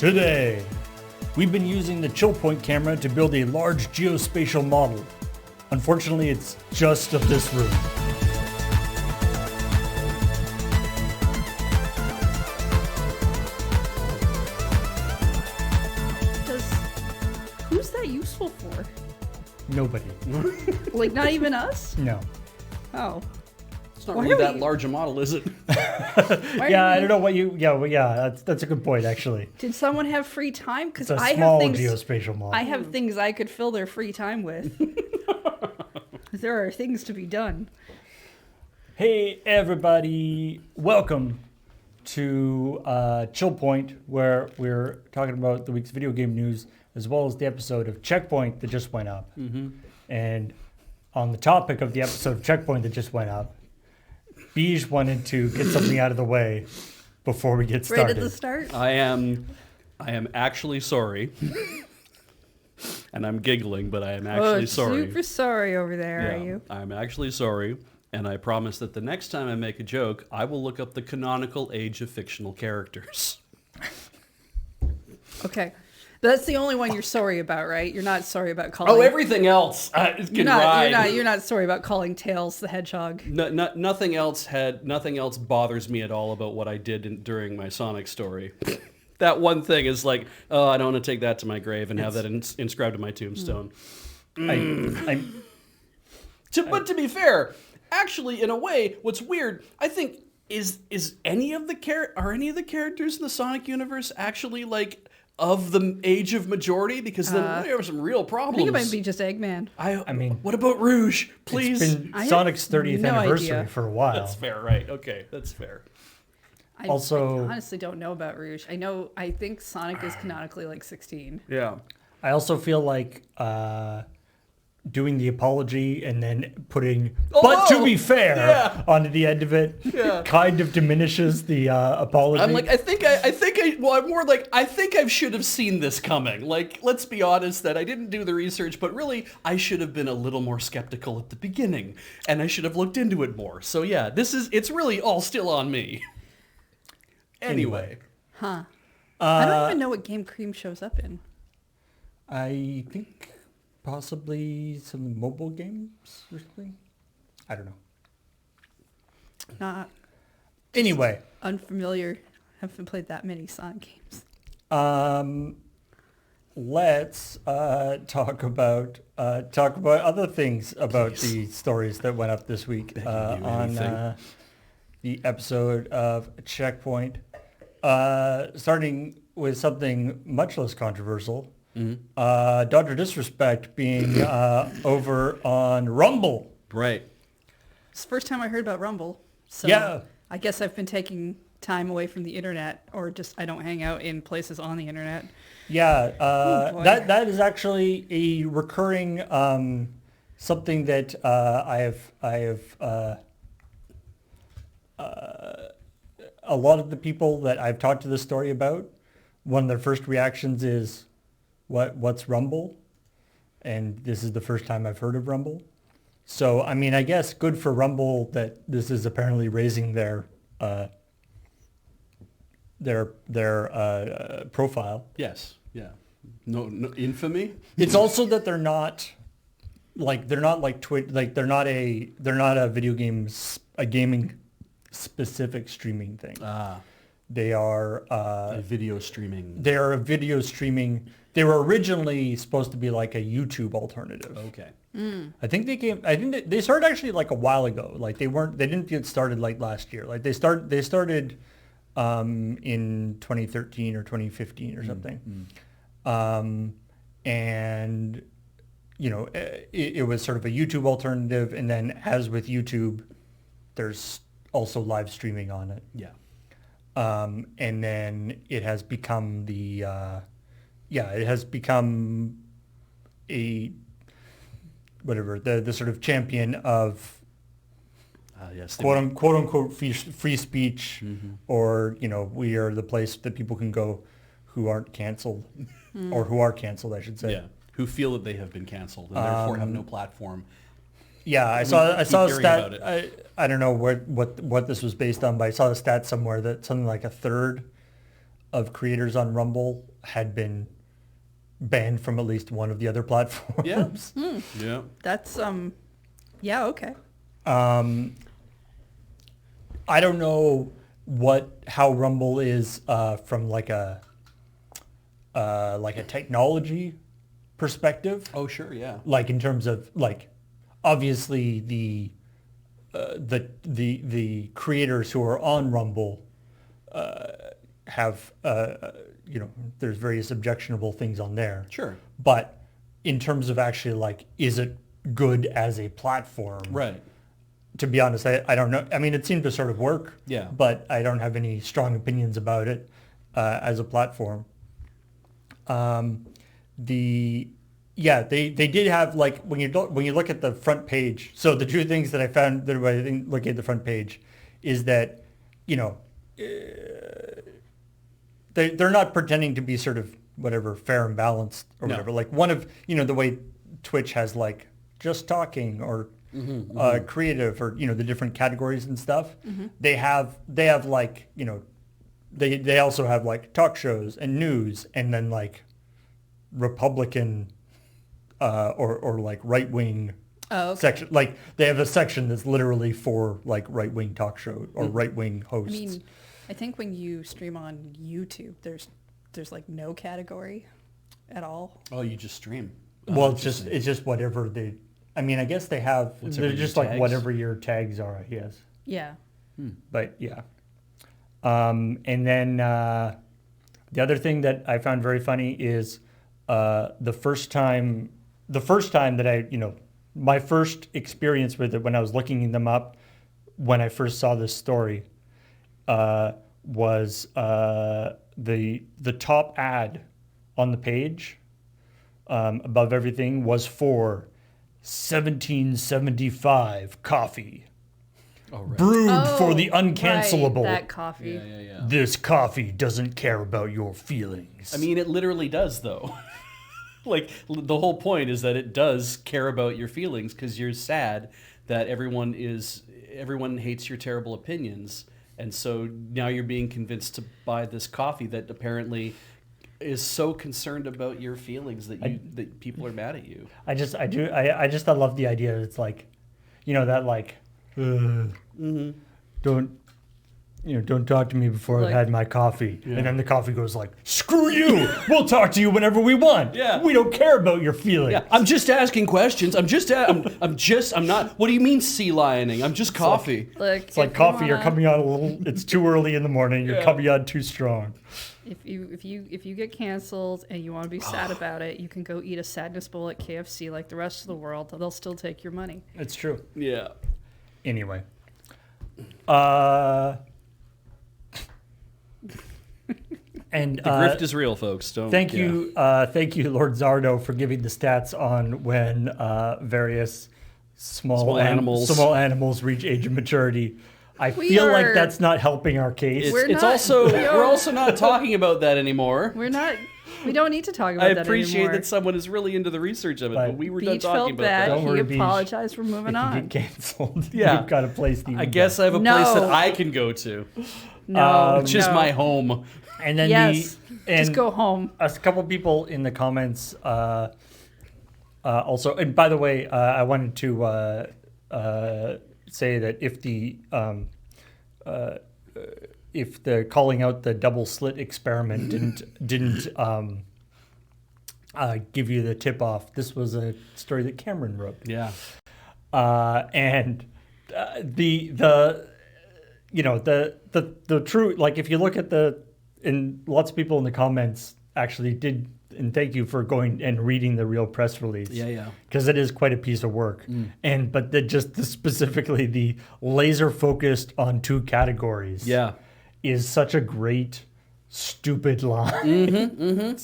Today, we've been using the ChillPoint camera to build a large geospatial model. Unfortunately, it's just of this room. Who's that useful for? Nobody. Like, not even us? No. Oh. It's not Why really are that we- large a model, is it? Yeah, I don't know what you... Yeah, that's a good point, actually. Did someone have free time? It's Because a I have small things. geospatial model. I have things I could fill their free time with. There are things to be done. Hey, everybody. Welcome to ChillPoint, where we're talking about the week's video game news, as well as the episode of Checkpoint that just went up. Mm-hmm. And on the topic of the episode of Checkpoint that just went up, Beige wanted to get something out of the way before we get started. Right at the start? I am actually sorry. And I'm giggling, but I am actually sorry. Super sorry over there, are you? I'm actually sorry. And I promise that the next time I make a joke, I will look up the canonical age of fictional characters. Okay. That's the only one you're sorry about, right? You're not sorry about calling... Oh, everything else can ride. You're not sorry about calling Tails the Hedgehog. Nothing else bothers me at all about what I did during my Sonic story. That one thing is like, oh, I don't want to take that to my grave and have that inscribed to my tombstone. But to be fair, actually, in a way, what's weird, I think, are any of the characters in the Sonic universe actually like of the age of majority? Because then there are some real problems. I think it might be just Eggman. I mean, what about Rouge? Please. It's been Sonic's 30th anniversary idea. for a while. That's fair, right? Okay, that's fair. I honestly don't know about Rouge. I think Sonic is canonically like 16. Yeah. I also feel like doing the apology and then putting, but to be fair, onto the end of it, kind of diminishes the apology. I'm like, I think I should have seen this coming. Like, let's be honest that I didn't do the research, but really, I should have been a little more skeptical at the beginning, and I should have looked into it more. So yeah, it's really all still on me. Anyway. Huh. I don't even know what game Cream shows up in. I think possibly some mobile games or something. I don't know. Not Anyway. unfamiliar. Haven't played that many Sonic games. Let's talk about other things about the stories that went up this week on the episode of Checkpoint. Starting with something much less controversial. Mm-hmm. Dr. Disrespect being over on Rumble. Right. It's the first time I heard about Rumble. So Yeah. I guess I've been taking time away from the internet, or just I don't hang out in places on the internet. Yeah, boy. that is actually a recurring something that I have a lot of the people that I've talked to this story about, one of their first reactions is, what's Rumble? And this is the first time I've heard of Rumble. So, I mean, I guess good for Rumble that this is apparently raising their profile. Yes. Yeah. No infamy. It's also that they're not like Twitch, like they're not a gaming specific streaming thing. They are A video streaming. they are a video streaming. They were originally supposed to be like a YouTube alternative. Okay. I think they started actually like a while ago. Like they didn't get started like last year. Like they started in 2013 or 2015 or something. And you know, it was sort of a YouTube alternative, and then as with YouTube, there's also live streaming on it. Yeah. And then it has become a whatever the sort of champion of Yes. quote unquote free speech, or you know, we are the place that people can go who aren't canceled or who are canceled, I should say. Yeah. Who feel that they have been canceled and therefore have no platform. Yeah, I saw a hearing about stat. I don't know what this was based on, but I saw a stat somewhere that something like a third of creators on Rumble had been banned from at least one of the other platforms. Yeah. That's yeah, okay. I don't know how Rumble is from like a technology perspective. Oh, sure. Yeah. Like in terms of like, obviously the creators who are on Rumble have there's various objectionable things on there. Sure. But in terms of actually like, is it good as a platform? Right. To be honest, I don't know. I mean, it seemed to sort of work. Yeah. But I don't have any strong opinions about it as a platform. They did have, like, when you look at the front page. So the two things that I found that I think looking at the front page is that, they're not pretending to be sort of whatever fair and balanced or No. whatever. Like one of the way Twitch has like just talking or creative or the different categories and stuff. They have like they also have like talk shows and news and then like Republican or like right wing section. Like they have a section that's literally for like right wing talk show or right wing hosts. I mean, I think when you stream on YouTube, there's like no category at all. Oh, you just stream. Well, it's just whatever they. I mean, I guess they have. Whatever They're just your like tags? whatever your tags are. Yes, Yeah. but yeah. And then the other thing that I found very funny is the first time that I my first experience with it when I was looking them up when I first saw this story was the top ad on the page above everything was for 1775 coffee. Oh, right. Brewed for the uncancelable. Right, that coffee. Yeah. This coffee doesn't care about your feelings. I mean, it literally does, though. Like, the whole point is that it does care about your feelings because you're sad that everyone hates your terrible opinions. And so now you're being convinced to buy this coffee that apparently is so concerned about your feelings that people are mad at you. I love the idea. It's like, that like, don't talk to me before I've had my coffee. Yeah. And then the coffee goes like, screw you. We'll talk to you whenever we want. Yeah. We don't care about your feelings. Yeah, I'm just asking questions. I'm not. What do you mean sea lioning? I'm just coffee. Look, It's like coffee. You're coming on a little. It's too early in the morning. You're coming on too strong. If you get canceled and you want to be sad about it, you can go eat a sadness bowl at KFC like the rest of the world. They'll still take your money. It's true. Yeah. Anyway. And The grift is real, folks. thank you, Lord Zardo, for giving the stats on when various small animals reach age of maturity. I feel like that's not helping our case. We're also not talking about that anymore. We don't need to talk about that anymore. I appreciate that someone is really into the research of it, but we were done Beach talking felt about bad. that. Don't worry, He Beach. apologized. We're moving If you on. get canceled, Yeah. you've got a place to I guess I have a place that I can go to, No, which is my home. And then yes, and just go home. a couple people in the comments also, and by the way, I wanted to say that if the calling out the double slit experiment didn't give you the tip off, this was a story that Cameron wrote. Yeah. And the true, like, if you look at and lots of people in the comments actually did, and thank you for going and reading the real press release. Yeah. Because it is quite a piece of work. But specifically the laser focused on two categories. Yeah. Is such a great, stupid line.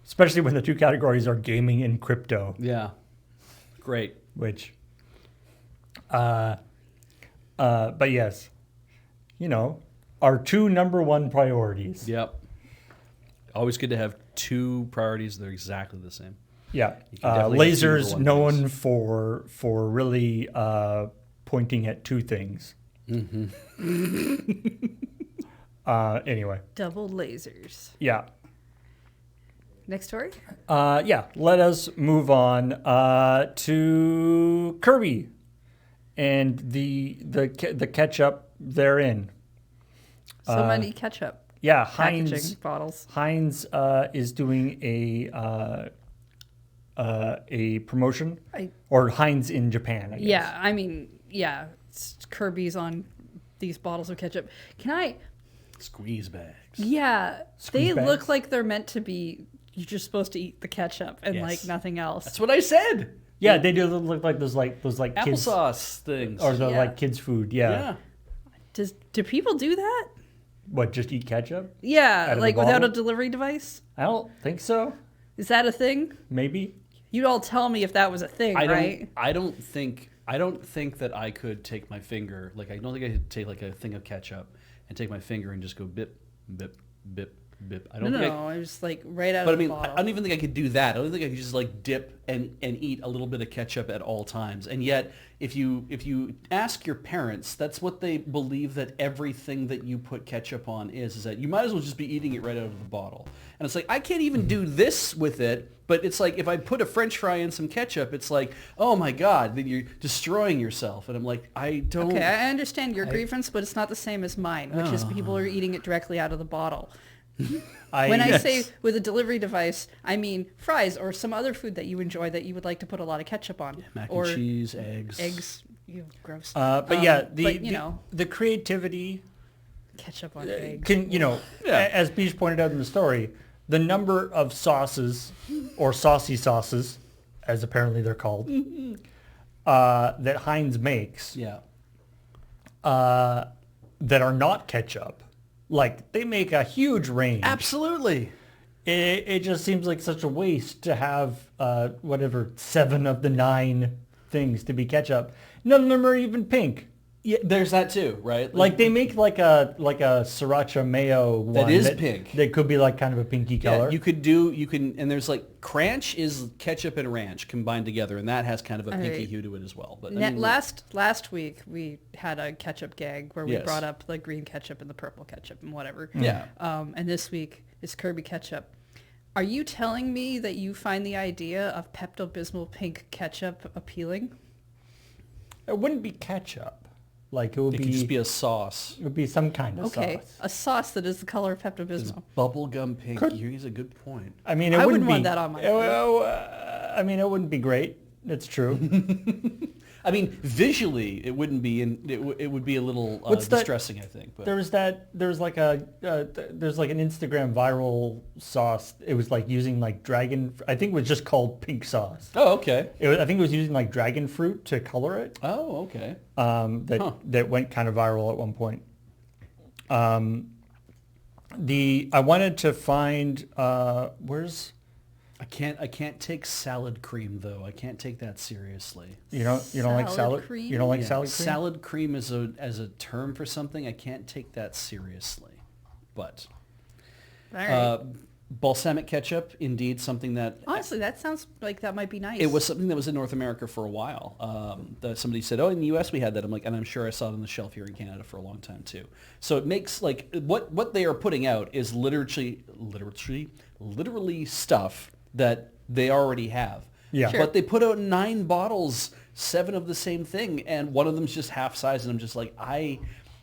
Especially when the two categories are gaming and crypto. Yeah. Great. Which, but yes, our two number one priorities. Yep. Always good to have two priorities that are exactly the same. Yeah. You can definitely have two Lasers number one known things. for really pointing at two things. Anyway, Double lasers. yeah. Next story? Yeah, let us move on to Kirby and the ketchup therein. So many ketchup Yeah, packaging bottles. Heinz is doing a promotion, or Heinz in Japan, I guess. Yeah, I mean, yeah, it's Kirby's on these bottles of ketchup. Can I? Squeeze bags. Yeah, Squeeze they bags? look like they're meant to be. You're just supposed to eat the ketchup and Yes. like nothing else. That's what I said. Yeah, they do look like those kids Applesauce things. or the Yeah. like kids food. Yeah. Yeah. Do people do that? What, just eat ketchup? Yeah, Out of the like without a bottle? delivery device. I don't think so. Is that a thing? Maybe. You'd all tell me if that was a thing, right? I don't think that I could take my finger, like I don't think I could take like a thing of ketchup and take my finger and just go bip, bip, bip, bip. I don't think No, I was like right out But I of the mean, bottle. I don't even think I could do that. I don't think I could just like dip and eat a little bit of ketchup at all times. And yet, if you ask your parents, that's what they believe that everything that you put ketchup on is that you might as well just be eating it right out of the bottle. And it's like, I can't even do this with it. But it's like, if I put a French fry in some ketchup, it's like, oh my God, then you're destroying yourself. And I'm like, I don't. Okay, I understand your grievance, but it's not the same as mine, which is people are eating it directly out of the bottle. When I say with a delivery device, I mean fries or some other food that you enjoy that you would like to put a lot of ketchup on. Mac or and cheese, eggs. eggs. Ew, gross. But yeah, but, you know, the creativity ketchup on eggs. can, Yeah. as Beach pointed out in the story, the number of sauces or saucy sauces, as apparently they're called, that Heinz makes Yeah. that are not ketchup. Like, they make a huge range. Absolutely. It just seems like such a waste to have whatever 7 of the 9 things to be ketchup. None of them are even pink. Yeah, there's that too, right? Like they make like a sriracha mayo one is pink. That could be like kind of a pinky Yeah, color. and there's like Cranch is ketchup and ranch combined together, and that has kind of a pinky Alright. hue to it as well. But Last week we had a ketchup gag where we Yes. brought up the green ketchup and the purple ketchup and whatever. yeah, And this week is Kirby ketchup. Are you telling me that you find the idea of Pepto-Bismol pink ketchup appealing? It wouldn't be ketchup. Like it would it be, could just be a sauce. it would be some kind of Okay, sauce. a sauce that is the color of It's Pepto-Bismol. bubblegum pink. Could- Here's a good point. I mean, it I wouldn't wouldn't want be, that on my I mean, it wouldn't be great. It's true. I mean, visually, it wouldn't be, it would be a little What's that- distressing, I think. But there's like an Instagram viral sauce. It was like using like dragon. I think it was just called pink sauce. oh, okay. I think it was using like dragon fruit to color it. Oh, okay. That went kind of viral at one point. I wanted to find where's I can't take salad cream though. I can't take that seriously. you don't like Salad salad cream? you don't like Yeah, salad cream? salad cream as a term for something. I can't take that seriously. But All right. balsamic ketchup, indeed, something that Honestly, that sounds like that might be nice. it was something that was in North America for a while. Somebody said, "Oh, in the U.S. we had that." I'm like, and I'm sure I saw it on the shelf here in Canada for a long time too. So it makes like what they are putting out is literally stuff that they already have. Yeah. Sure. But they put out 9 bottles, 7 of the same thing, and one of them's just half size, and I'm just like, I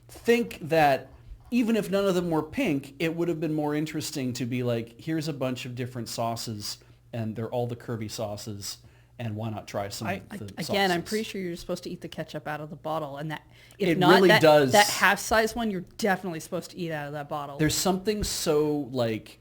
think that even if none of them were pink, it would have been more interesting to be like, here's a bunch of different sauces, and they're all the Kirby sauces, and why not try some of the Again, I'm sauces? pretty sure you're supposed to eat the ketchup out of the bottle, and that if It not really that, does. that half size one, you're definitely supposed to eat out of that bottle. There's something so like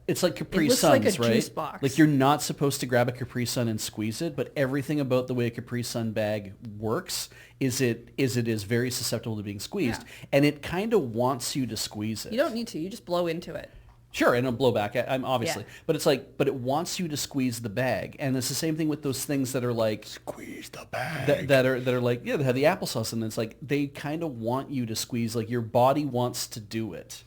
it's like Capri looks Suns, like a right? juice box. Like you're not supposed to grab a Capri Sun and squeeze it, but everything about the way a Capri Sun bag works is it is very susceptible to being squeezed, Yeah. and it kind of wants you to squeeze it. You don't need to. You just blow into it. Sure, and a blowback. I'm obviously, Yeah. but it's like, but it wants you to squeeze the bag, and it's the same thing with those things that are like Squeeze the bag. that are like, yeah, they have the applesauce, and it's like they kind of want you to squeeze. Like your body wants to do it,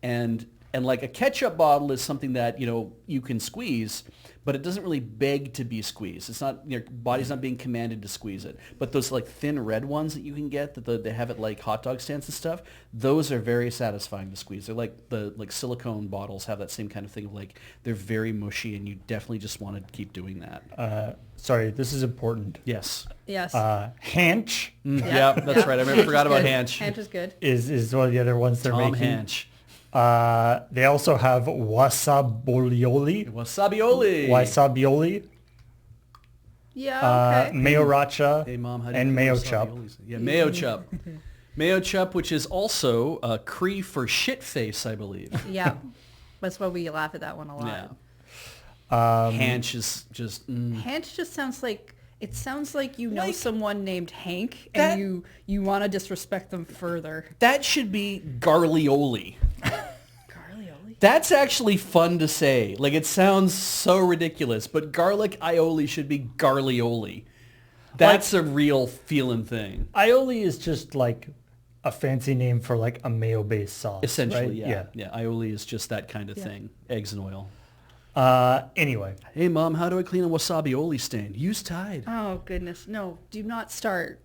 and And like a ketchup bottle is something that, you can squeeze, but it doesn't really beg to be squeezed. It's not, your body's not being commanded to squeeze it. But those like thin red ones that you can get that they have at like hot dog stands and stuff, those are very satisfying to squeeze. They're like the silicone bottles have that same kind of thing. Like they're very mushy, and you definitely just want to keep doing that. Sorry, this is important. Yes. Yes. Hanch Yeah, that's right. I forgot about Hanch. Hanch is good. is one of the other ones they're Tom making. Hanch. They also have wasabioli. Wasabioli. Yeah, okay. Mayo racha, Hey, Mom, how do you and do mayo wasabi chup. olis? Yeah, mayo chup. Mayo chup, which is also Cree for shit face, I believe. Yeah. That's why we laugh at that one a lot. Yeah. Hanch is just... Hanch just sounds like... It sounds like you know Like- someone named Hank, That- and you want to disrespect them further. That should be garlioli. Garlioli? That's actually fun to say. Like, it sounds so ridiculous, but garlic aioli should be garlioli. That's a real feeling thing. Aioli is just like a fancy name for like a mayo-based sauce. Essentially, right? yeah. Aioli is just that kind of thing. Eggs and oil. Anyway, Hey, Mom, how do I clean a wasabi-oli stain? Use Tide. Oh, goodness. No, do not start.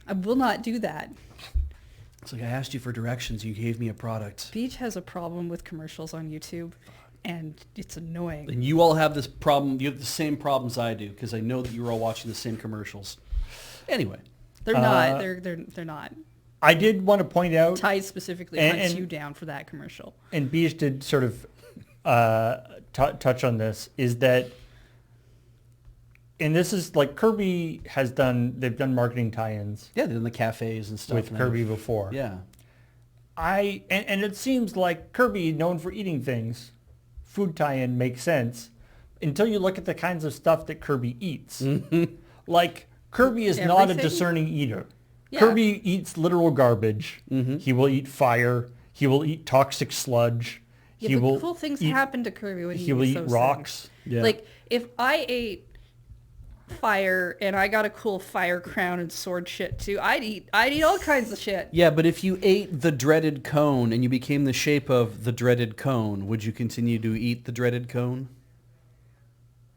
I will not do that. It's like I asked you for directions. You gave me a product. Beach has a problem with commercials on YouTube, and it's annoying. And you all have this problem. You have the same problems I do because I know that you're all watching the same commercials. Anyway. They're not. They're not. I did want to point out, Tide specifically hunts you down for that commercial. and Beach did sort of touch on this, is that, and this is like Kirby they've done marketing tie-ins Yeah, they're in the cafes and stuff. with and Kirby before. Yeah. And it seems like Kirby, known for eating things, food tie-in makes sense until you look at the kinds of stuff that Kirby eats. Like, Kirby is not a Everything? discerning eater. Yeah. Kirby eats literal garbage. He will eat fire. He will eat toxic sludge. Yeah, he but will cool things eat, happen to Kirby when he will eats eat those rocks. things. Yeah. Like, if I ate fire and I got a cool fire crown and sword shit too, I'd eat all kinds of shit. Yeah, but if you ate the dreaded cone and you became the shape of the dreaded cone, would you continue to eat the dreaded cone?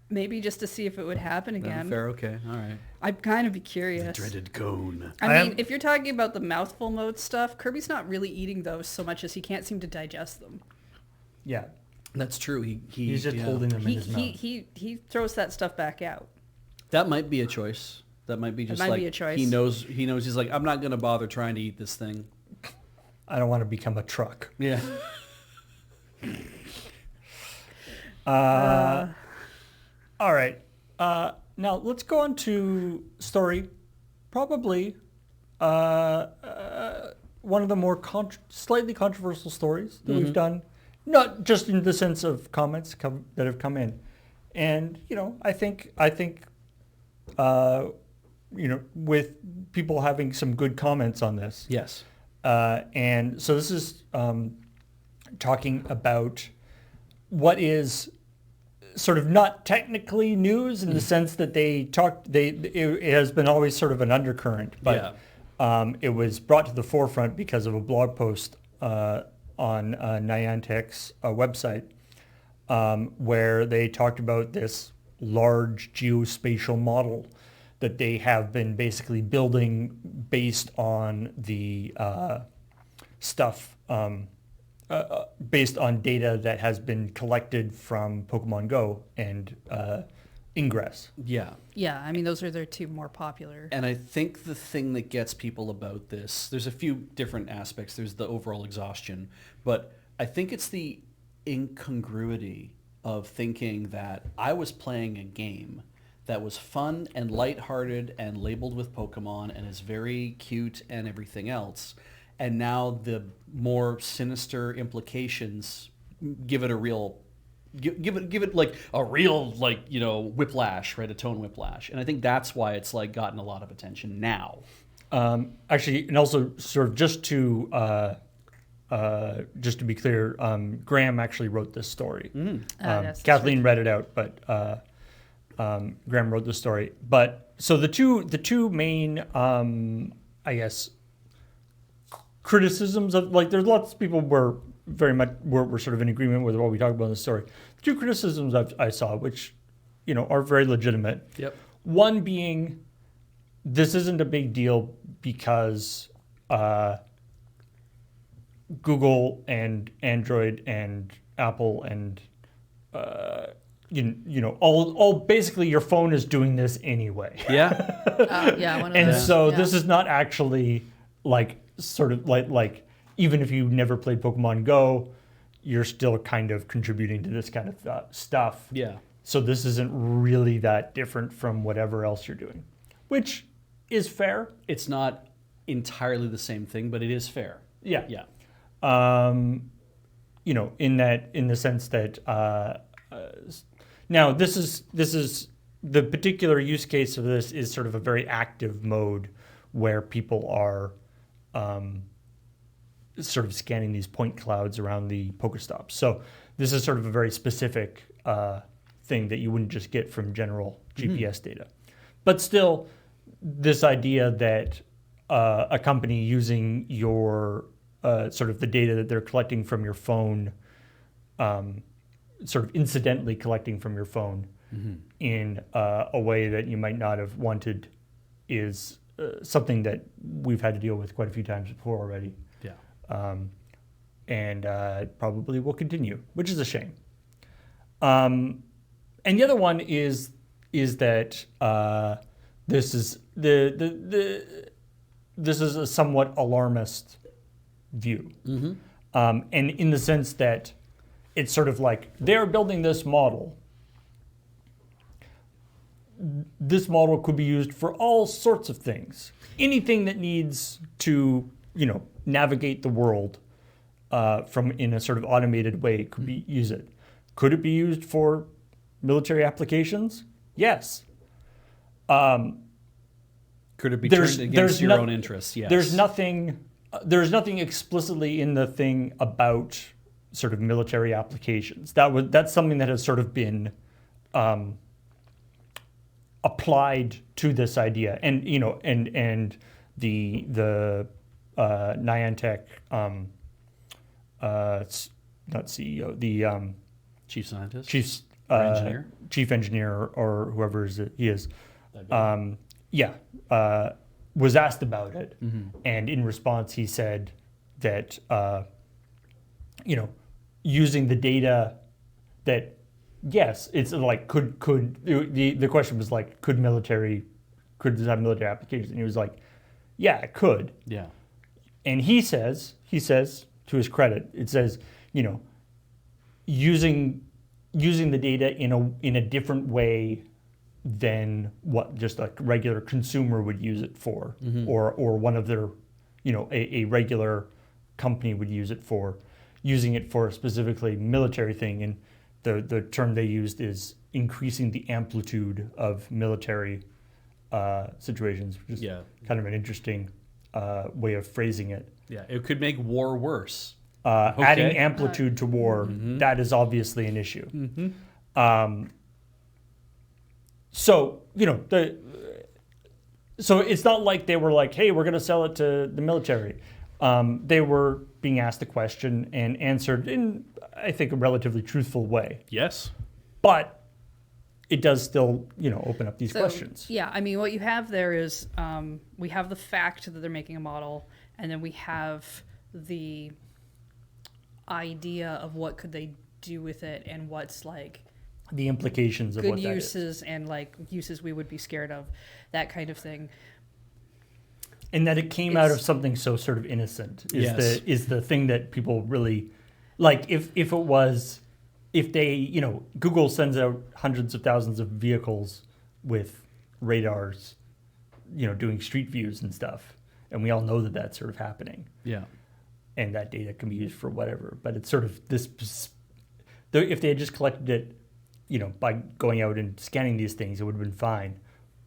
Maybe just to see if it would happen again. Fair, okay, all right. I'd kind of be curious. Dreaded cone. I mean, if you're talking about the mouthful mode stuff, Kirby's not really eating those so much as he can't seem to digest them. Yeah. That's true. He's just holding them in his mouth. He throws that stuff back out. That might be a choice. That might be just might like be a choice. he knows he's like, I'm not gonna bother trying to eat this thing. I don't want to become a truck. Yeah. All right. Now let's go on to story, probably one of the more slightly controversial stories that we've done, not just in the sense of comments that have come in. And, I think with people having some good comments on this. Yes. And so this is talking about what is sort of not technically news in the sense that it has been always sort of an undercurrent, but it was brought to the forefront because of a blog post on Niantic's website where they talked about this large geospatial model that they have been basically building based on the stuff, based on data that has been collected from Pokemon Go and Ingress. Yeah. Yeah, I mean, those are their two more popular. And I think the thing that gets people about this, there's a few different aspects. There's the overall exhaustion, but I think it's the incongruity of thinking that I was playing a game that was fun and lighthearted and labeled with Pokemon and is very cute and everything else. And now the more sinister implications give it a real, give it like a real, like, whiplash, right? A tone whiplash. And I think that's why it's like gotten a lot of attention now. Actually, and also sort of just to be clear, Graham actually wrote this story. That's Kathleen read it out, but Graham wrote the story. But so the two main, I guess, criticisms of, like, there's lots of people were very much we're sort of in agreement with what we talked about in the story. The two criticisms I saw, which are very legitimate. Yep. One being, this isn't a big deal because Google and Android and Apple and all basically your phone is doing this anyway. Yeah. One of And those. so Yeah. this is not actually like even if you never played Pokemon Go, you're still kind of contributing to this kind of stuff. Yeah. So this isn't really that different from whatever else you're doing, which is fair. It's not entirely the same thing, but it is fair. Yeah. Yeah. In the sense that now this is the particular use case of this is sort of a very active mode where people are sort of scanning these point clouds around the Pokestops. So this is sort of a very specific thing that you wouldn't just get from general GPS data. But still, this idea that a company using your sort of the data that they're collecting from your phone, sort of incidentally collecting from your phone in a way that you might not have wanted is something that we've had to deal with quite a few times before already. Yeah. And probably will continue, which is a shame. And the other one is that this is this is a somewhat alarmist view, and in the sense that it's sort of like they're building this model. This model could be used for all sorts of things. Anything that needs to, navigate the world from in a sort of automated way could be use it. Could it be used for military applications? Yes. Could it be turned against your own interests? Yes. There's nothing explicitly in the thing about sort of military applications. That's something that has sort of been applied to this idea, and the Niantic not CEO, the chief scientist, chief engineer, or whoever he is, was asked about it, and in response he said that using the data that yes, it's like could the question was like could this have military applications, and he was like, yeah, it could. Yeah. And he says to his credit, it says, using the data in a different way than what just a regular consumer would use it for, or one of their, a regular company would use it for, using it for a specifically military thing. And the term they used is increasing the amplitude of military situations, which is kind of an interesting way of phrasing it. Yeah, it could make war worse. Adding amplitude to war, that is obviously an issue. So so it's not like they were like, hey, we're going to sell it to the military. They were being asked a question and answered in, I think, a relatively truthful way. Yes. But it does still, open up these questions. Yeah, I mean, what you have there is we have the fact that they're making a model, and then we have the idea of what could they do with it and what's like the implications of good what that uses is. And like uses we would be scared of, that kind of thing. And that it came out of something so sort of innocent is the thing that people really like. If they, Google sends out hundreds of thousands of vehicles with radars, doing street views and stuff, and we all know that that's sort of happening. Yeah. And that data can be used for whatever. But it's sort of this. If they had just collected it, by going out and scanning these things, it would have been fine,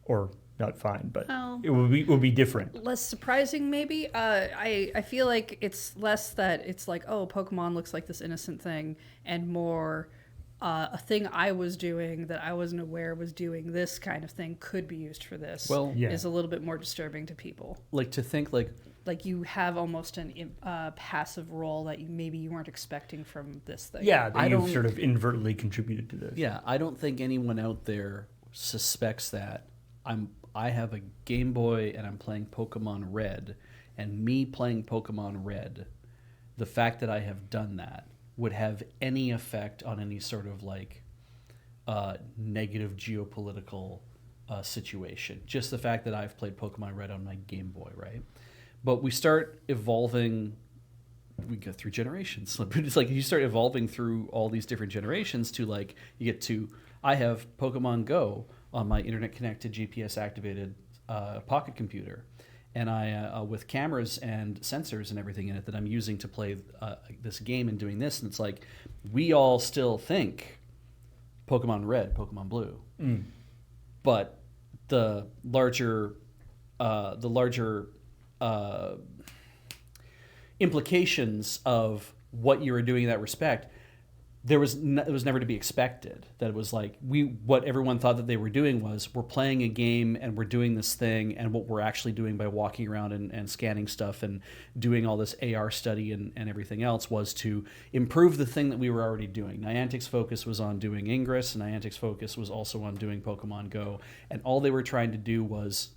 or not fine, but it would be different. Less surprising, maybe. I feel like it's less that it's like, oh, Pokemon looks like this innocent thing, and more a thing I was doing that I wasn't aware was doing this kind of thing could be used for this. Well, is a little bit more disturbing to people. Like to think like like you have almost an passive role that maybe you weren't expecting from this thing. Yeah, that you've sort of inadvertently contributed to this. Yeah, I don't think anyone out there suspects that I have a Game Boy and I'm playing Pokemon Red, and me playing Pokemon Red, the fact that I have done that would have any effect on any sort of like negative geopolitical situation. Just the fact that I've played Pokemon Red on my Game Boy, right? But we start evolving, we go through generations. It's like you start evolving through all these different generations to like, you get to, I have Pokemon Go on my internet-connected, GPS-activated pocket computer. And I, with cameras and sensors and everything in it that I'm using to play this game and doing this. And it's like, we all still think Pokemon Red, Pokemon Blue. But the larger implications of what you were doing in that respect, it was never to be expected. That it was like what everyone thought that they were doing was, we're playing a game and we're doing this thing, and what we're actually doing by walking around and scanning stuff and doing all this AR study and everything else was to improve the thing that we were already doing. Niantic's focus was on doing Ingress, and Niantic's focus was also on doing Pokemon Go, and all they were trying to do was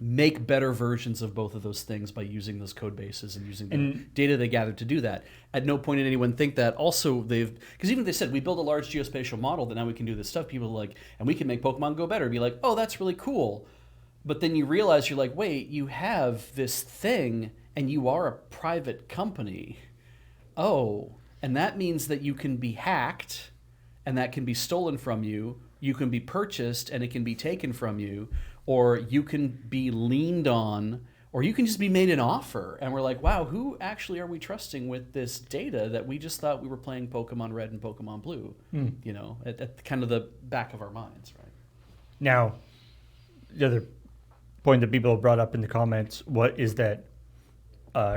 make better versions of both of those things by using those code bases and using the data they gathered to do that. At no point did anyone think that. Also, because even they said, we build a large geospatial model that now we can do this stuff. People are like, and we can make Pokemon Go better. Be like, oh, that's really cool. But then you realize, you're like, wait, you have this thing and you are a private company. Oh, and that means that you can be hacked and that can be stolen from you. You can be purchased and it can be taken from you. Or you can be leaned on, or you can just be made an offer. And we're like, wow, who actually are we trusting with this data that we just thought we were playing Pokemon Red and Pokemon Blue, you know, at kind of the back of our minds, right? Now, the other point that people have brought up in the comments, what is that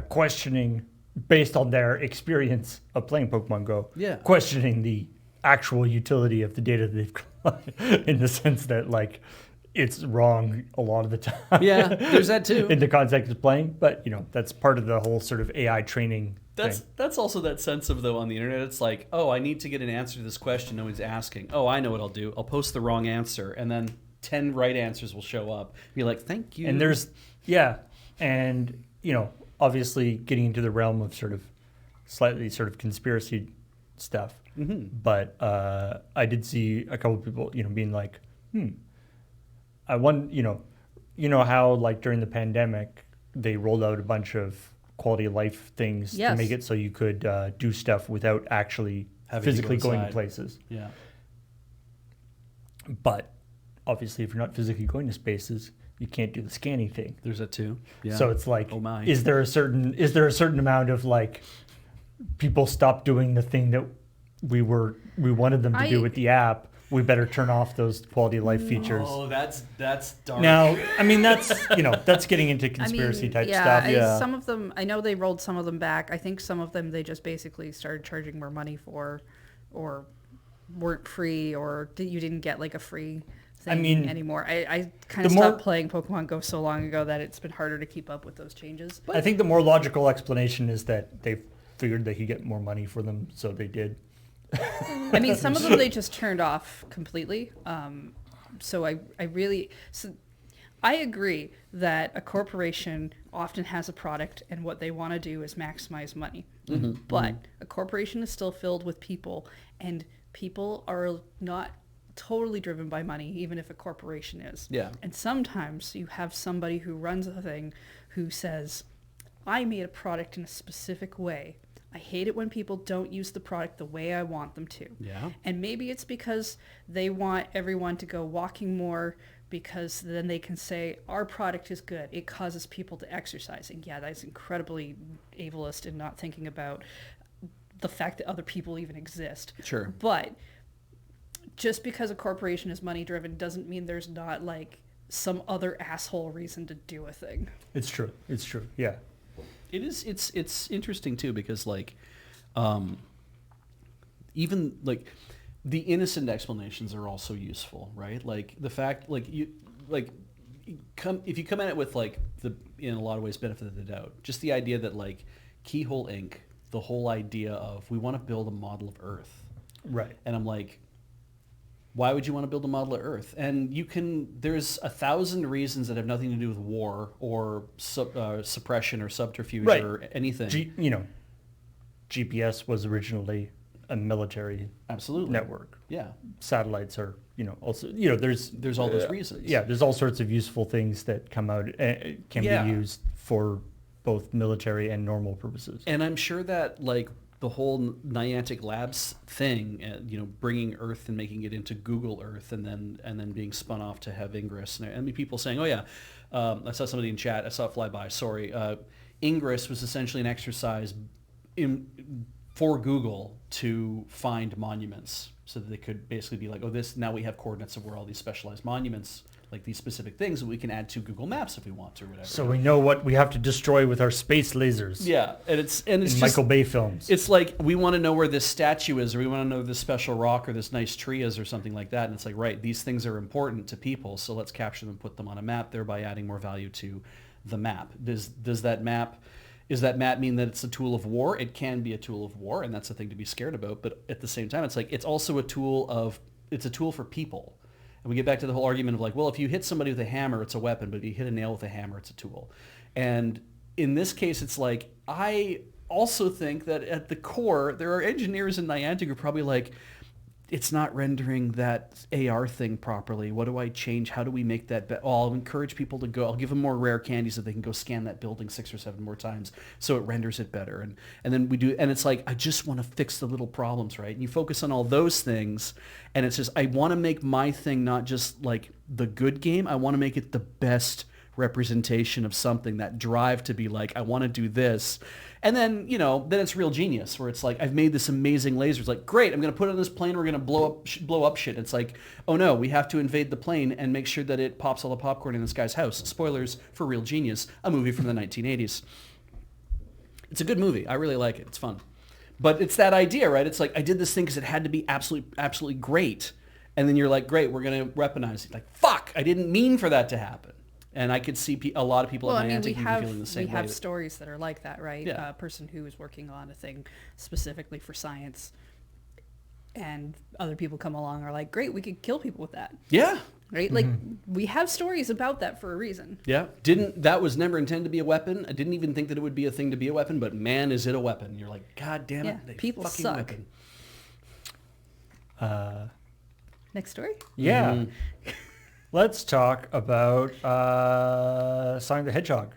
questioning, based on their experience of playing Pokemon Go, questioning the actual utility of the data that they've collected, in the sense that, like, it's wrong a lot of the time. Yeah, there's that too. In the context of playing, but you know, that's part of the whole sort of AI training thing. That's also that sense of, though, on the internet, it's like, oh, I need to get an answer to this question no one's asking. Oh, I know what I'll do. I'll post the wrong answer, and then 10 right answers will show up. Be like, thank you. And and you know, obviously getting into the realm of sort of slightly sort of conspiracy stuff. But I did see a couple of people, you know, being like, I wonder, you know how, like, during the pandemic, they rolled out a bunch of quality of life things to make it so you could do stuff without actually physically going to places. Yeah. But obviously, if you're not physically going to spaces, you can't do the scanning thing. There's that too. Yeah. So it's like, oh my. Is there a certain amount of, like, people stop doing the thing that we wanted them to do with the app? We better turn off those quality of life features. Oh, that's dark. Now, I mean, that's, you know, that's getting into conspiracy type stuff. Yeah, some of them, I know they rolled some of them back. I think some of them they just basically started charging more money for, or weren't free, or you didn't get like a free thing anymore. I kind of stopped playing Pokemon Go so long ago that it's been harder to keep up with those changes. But I think the more logical explanation is that they figured they could get more money for them, so they did. I mean, some of them they just turned off completely. So I agree that a corporation often has a product and what they want to do is maximize money. But a corporation is still filled with people, and people are not totally driven by money, even if a corporation is. Yeah. And sometimes you have somebody who runs a thing who says, I made a product in a specific way. I hate it when people don't use the product the way I want them to. Yeah. And maybe it's because they want everyone to go walking more, because then they can say, our product is good. It causes people to exercise. And yeah, that's incredibly ableist and not thinking about the fact that other people even exist. Sure. But just because a corporation is money driven doesn't mean there's not like some other asshole reason to do a thing. It's true. Yeah. It is. It's interesting too, because like, even like the innocent explanations are also useful, right? Like the fact, like if you come at it with like in a lot of ways benefit of the doubt, just the idea that like Keyhole Inc., the whole idea of we want to build a model of Earth. Right. And I'm like, why would you want to build a model of Earth? And there's 1,000 reasons that have nothing to do with war or suppression or subterfuge or anything. GPS was originally a military network. Yeah. Satellites are, also, there's all those reasons. Yeah, there's all sorts of useful things that come out, can be used for both military and normal purposes. And I'm sure that like the whole Niantic Labs thing, bringing Earth and making it into Google Earth, and then being spun off to have Ingress. And I mean, people saying, "Oh yeah," I saw somebody in chat. I saw it fly by. Sorry, Ingress was essentially an exercise for Google to find monuments, so that they could basically be like, "Oh, now we have coordinates of where all these specialized monuments." Like these specific things that we can add to Google Maps if we want to, or whatever. So we know what we have to destroy with our space lasers. Yeah, and it's just Michael Bay films. It's like we want to know where this statue is, or we want to know where this special rock or this nice tree is, or something like that. And it's like, right, these things are important to people, so let's capture them, put them on a map, thereby adding more value to the map. Does that map mean that it's a tool of war? It can be a tool of war, and that's a thing to be scared about. But at the same time, it's like it's also a tool for people. And we get back to the whole argument of like, well, if you hit somebody with a hammer, it's a weapon, but if you hit a nail with a hammer, it's a tool. And in this case, it's like, I also think that at the core, there are engineers in Niantic who are probably like, it's not rendering that AR thing properly. What do I change? How do we make that better? I'll encourage people to go. I'll give them more rare candy so they can go scan that building 6 or 7 more times so it renders it better. And then we do, and it's like, I just want to fix the little problems, right? And you focus on all those things, and it's just, I want to make my thing not just like the good game. I want to make it the best representation of something, that drive to be like, I want to do this. And then, then it's real genius where it's like, I've made this amazing laser. It's like, great, I'm going to put it on this plane. We're going to blow up shit. It's like, oh no, we have to invade the plane and make sure that it pops all the popcorn in this guy's house. Spoilers for Real Genius, a movie from the 1980s. It's a good movie. I really like it. It's fun. But it's that idea, right? It's like, I did this thing because it had to be absolutely great. And then you're like, great, we're going to weaponize it. Like, fuck, I didn't mean for that to happen. And I could see a lot of people at Niantic feeling the same way. We have stories that are like that, right? Yeah. A person who is working on a thing specifically for science, and other people come along and are like, great, we could kill people with that. Yeah. Right? Like, we have stories about that for a reason. Yeah. That was never intended to be a weapon. I didn't even think that it would be a thing to be a weapon, but man, is it a weapon. You're like, God damn it. Yeah, people fucking suck. Weapon. Next story? Yeah. Mm-hmm. Let's talk about Sonic the Hedgehog,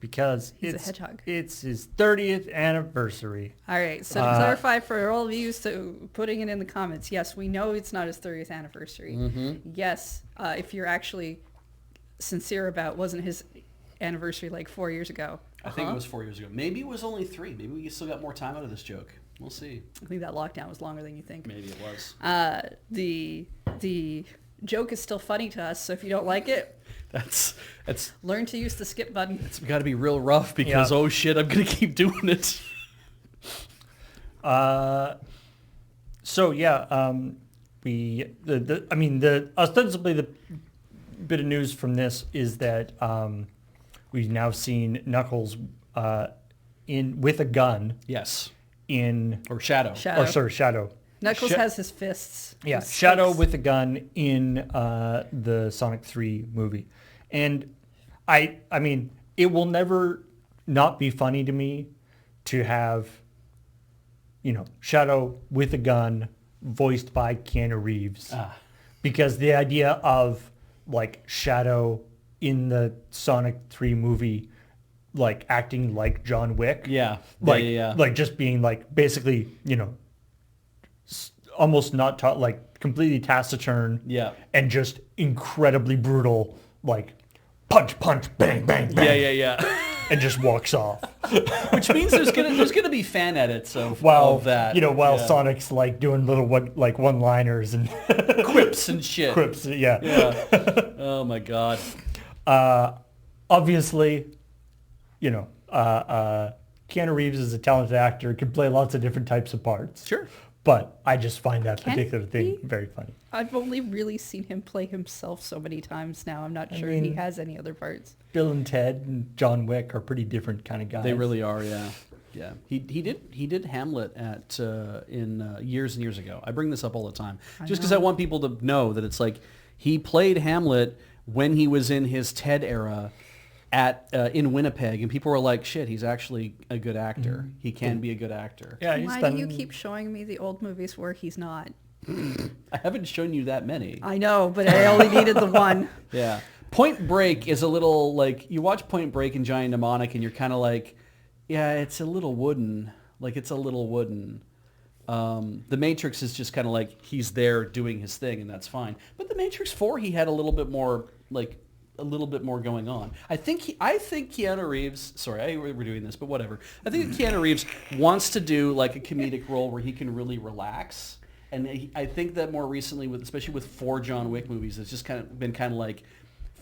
because He's a hedgehog. It's his 30th anniversary. All right, so to clarify for all of you, so putting it in the comments, yes, we know it's not his 30th anniversary. Mm-hmm. Yes, if you're actually sincere about, wasn't his anniversary like 4 years ago? I think it was 4 years ago. Maybe it was only 3. Maybe we still got more time out of this joke. We'll see. I think that lockdown was longer than you think. Maybe it was. The joke is still funny to us, so if you don't like it, that's learn to use the skip button. It's got to be real rough because oh shit, I'm gonna keep doing it. Ostensibly the bit of news from this is that we've now seen Knuckles with a gun. Yes. Shadow. Shadow. Knuckles has his fists. Yeah, Shadow with a gun in the Sonic 3 movie. And I mean, it will never not be funny to me to have, Shadow with a gun voiced by Keanu Reeves. Because the idea of, like, Shadow in the Sonic 3 movie, like, acting like John Wick. Yeah. Like, just being, like, basically, almost not completely taciturn, and just incredibly brutal, like punch, bang, bang, bang, and just walks off. Which means there's gonna be fan edits of that. While Sonic's like doing little one-liners and quips and shit. Yeah. Oh my god. Obviously, Keanu Reeves is a talented actor, can play lots of different types of parts. Sure. But I just find that Can particular thing he? very funny. I've only really seen him play himself so many times now. I'm not sure he has any other parts. Bill and Ted and John Wick are pretty different kind of guys. They really are, yeah. Yeah, he did Hamlet at in years and years ago. I bring this up all the time, just because I want people to know that it's like he played Hamlet when he was in his TED era at in Winnipeg, and people were like, "Shit, he's actually a good actor. He can be a good actor." Yeah, Why do you keep showing me the old movies where he's not? I haven't shown you that many. I know, but I only needed the one. Yeah, Point Break is a little like you watch Point Break and Giant Mnemonic, and you're kind of like, yeah, it's a little wooden. Like it's a little wooden. The Matrix is just kind of like he's there doing his thing, and that's fine. But the Matrix 4, he had a little bit more going on. I think Keanu Reeves. Sorry, we're doing this, but whatever. I think Keanu Reeves wants to do like a comedic role where he can really relax. And I think that more recently, especially with 4 John Wick movies, it's just been like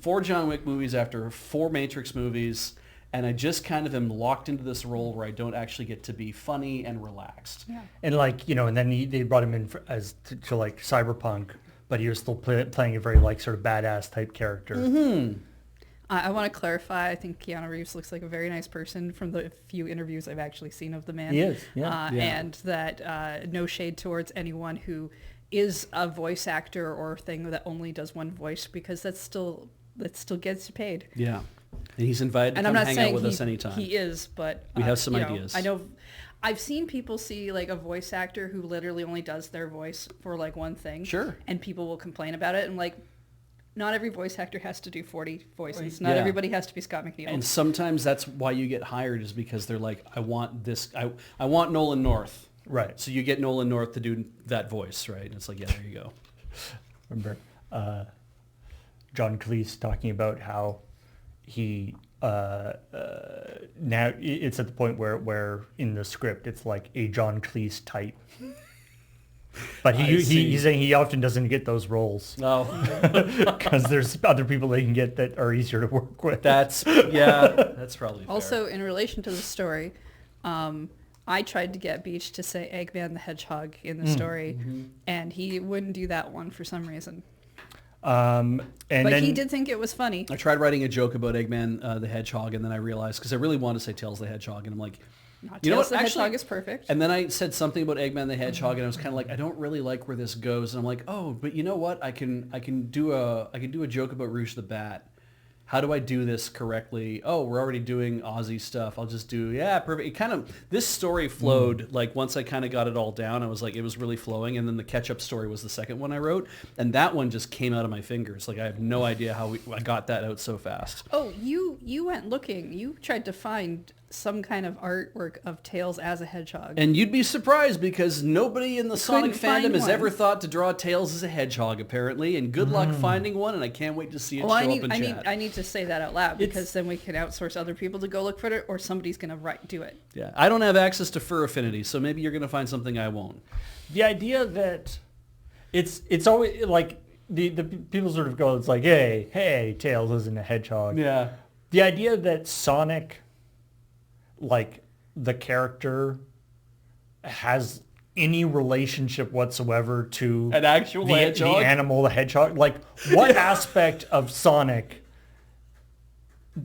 4 John Wick movies after 4 Matrix movies. And I just kind of am locked into this role where I don't actually get to be funny and relaxed. Yeah. And like, and then they brought him in to like Cyberpunk, but he was still playing a very like sort of badass type character. Mm-hmm. I want to clarify. I think Keanu Reeves looks like a very nice person from the few interviews I've actually seen of the man. He is, yeah. And that no shade towards anyone who is a voice actor or thing that only does one voice, because that still gets you paid. Yeah. And he's invited to come hang out with us anytime. He is, but we have some ideas. I know I've seen people see like a voice actor who literally only does their voice for like one thing. Sure. And people will complain about it, and like, not every voice actor has to do 40 voices. Not everybody has to be Scott McNeil. And sometimes that's why you get hired, is because they're like, I want this. I want Nolan North. Right. So you get Nolan North to do that voice, right? And it's like, yeah, there you go. Remember John Cleese talking about how he now it's at the point where in the script it's like a John Cleese type, but he's saying he often doesn't get those roles. Oh, because there's other people they can get that are easier to work with. That's probably fair. Also, in relation to the story, I tried to get Beach to say Eggman the Hedgehog in the story, and he wouldn't do that one for some reason. But then, he did think it was funny. I tried writing a joke about Eggman the Hedgehog, and then I realized, because I really wanted to say Tails the Hedgehog, and I'm like, you know what? The Hedgehog is perfect. And then I said something about Eggman the Hedgehog, and I was kind of like, I don't really like where this goes. And I'm like, oh, but you know what? I can do a joke about Rouge the Bat. How do I do this correctly? Oh, we're already doing Aussie stuff. I'll just do, perfect. This story flowed, like once I kind of got it all down, I was like, it was really flowing. And then the catch-up story was the second one I wrote. And that one just came out of my fingers. Like, I have no idea how I got that out so fast. Oh, you went looking. You tried to find some kind of artwork of Tails as a hedgehog. And you'd be surprised, because nobody in the Sonic fandom has one. ever thought to draw Tails as a hedgehog, apparently. And good luck finding one, and I can't wait to see it show up in chat. I need to say that out loud, because then we can outsource other people to go look for it, or somebody's going to do it. Yeah, I don't have access to Fur Affinity, so maybe you're going to find something I won't. The idea that it's always like the people sort of go, it's like, hey, Tails isn't a hedgehog. Yeah. The idea that Sonic, like the character, has any relationship whatsoever to an actual hedgehog? The animal, the hedgehog. Like, what aspect of Sonic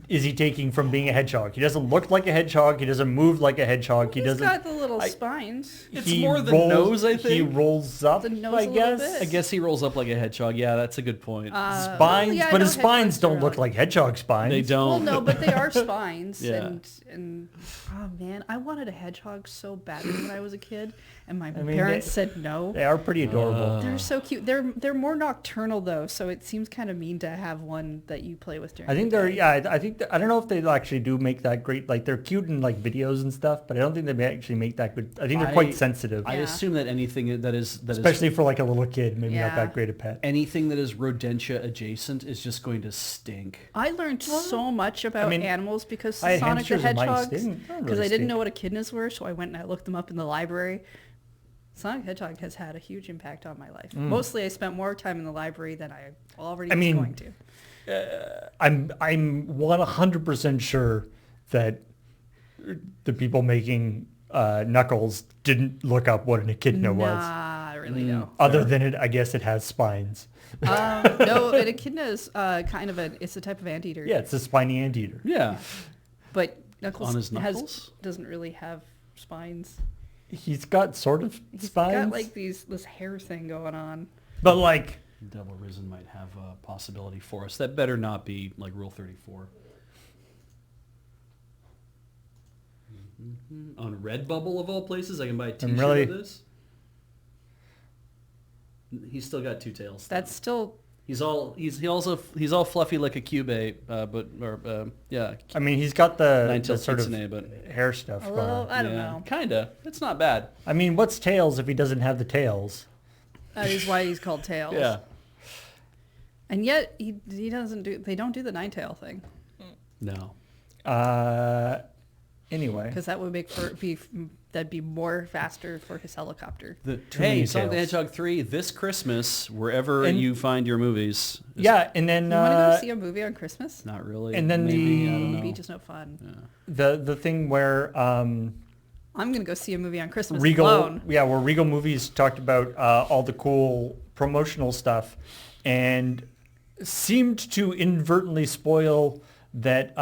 is he taking from being a hedgehog? He doesn't look like a hedgehog. He doesn't move like a hedgehog. He's got the little spines. It's more the nose, I think. He rolls up, the nose I guess. I guess he rolls up like a hedgehog. Yeah, that's a good point. Spines, but his spines don't look like hedgehog spines. They don't. Well, no, but they are spines. Yeah. And oh man, I wanted a hedgehog so badly when I was a kid, and my parents said no. They are pretty adorable. They're so cute. They're more nocturnal though, so it seems kind of mean to have one that you play with during. I think the they're day. I don't know if they actually do make that great. Like, they're cute in like videos and stuff, but I don't think they actually make that good. I think they're quite sensitive. I assume that anything that is especially for like a little kid, maybe not that great a pet. Anything that is rodentia adjacent is just going to stink. I learned so much about animals because I had Sonic the hamsters and mice. Hedgehog, They didn't because really I didn't stink. know what echidnas were, so I went and I looked them up in the library. Sonic the Hedgehog has had a huge impact on my life. Mostly I spent more time in the library than I already was going to. I'm 100% sure that the people making Knuckles didn't look up what an echidna was. Nah, I really don't. Other than it, I guess it has spines. No, an echidna is it's a type of anteater. Yeah, it's a spiny anteater. Yeah. But Knuckles, On his knuckles? doesn't really have spines. He's got sort of He's spines. got like this hair thing going on. But like... Devil Risen might have a possibility for us. That better not be like Rule 34. On Redbubble of all places, I can buy a T-shirt of this. He's still got two tails. That's still... He's all fluffy like a cubate, yeah. I mean, he's got the sort of but hair stuff. A little, I don't know. Kinda. It's not bad. I mean, what's Tails if he doesn't have the tails? That is why he's called Tails. Yeah. And yet he doesn't do. They don't do the nine-tail thing. No. Anyway, because that would that'd be more faster for his helicopter. Hey, Sonic the Hedgehog 3 this Christmas, wherever you find your movies. Yeah, and then you want to go see a movie on Christmas? Not really. And then maybe just no fun. Yeah. The thing where I'm gonna go see a movie on Christmas Regal, alone. Yeah, where Regal Movies talked about all the cool promotional stuff, and seemed to inadvertently spoil that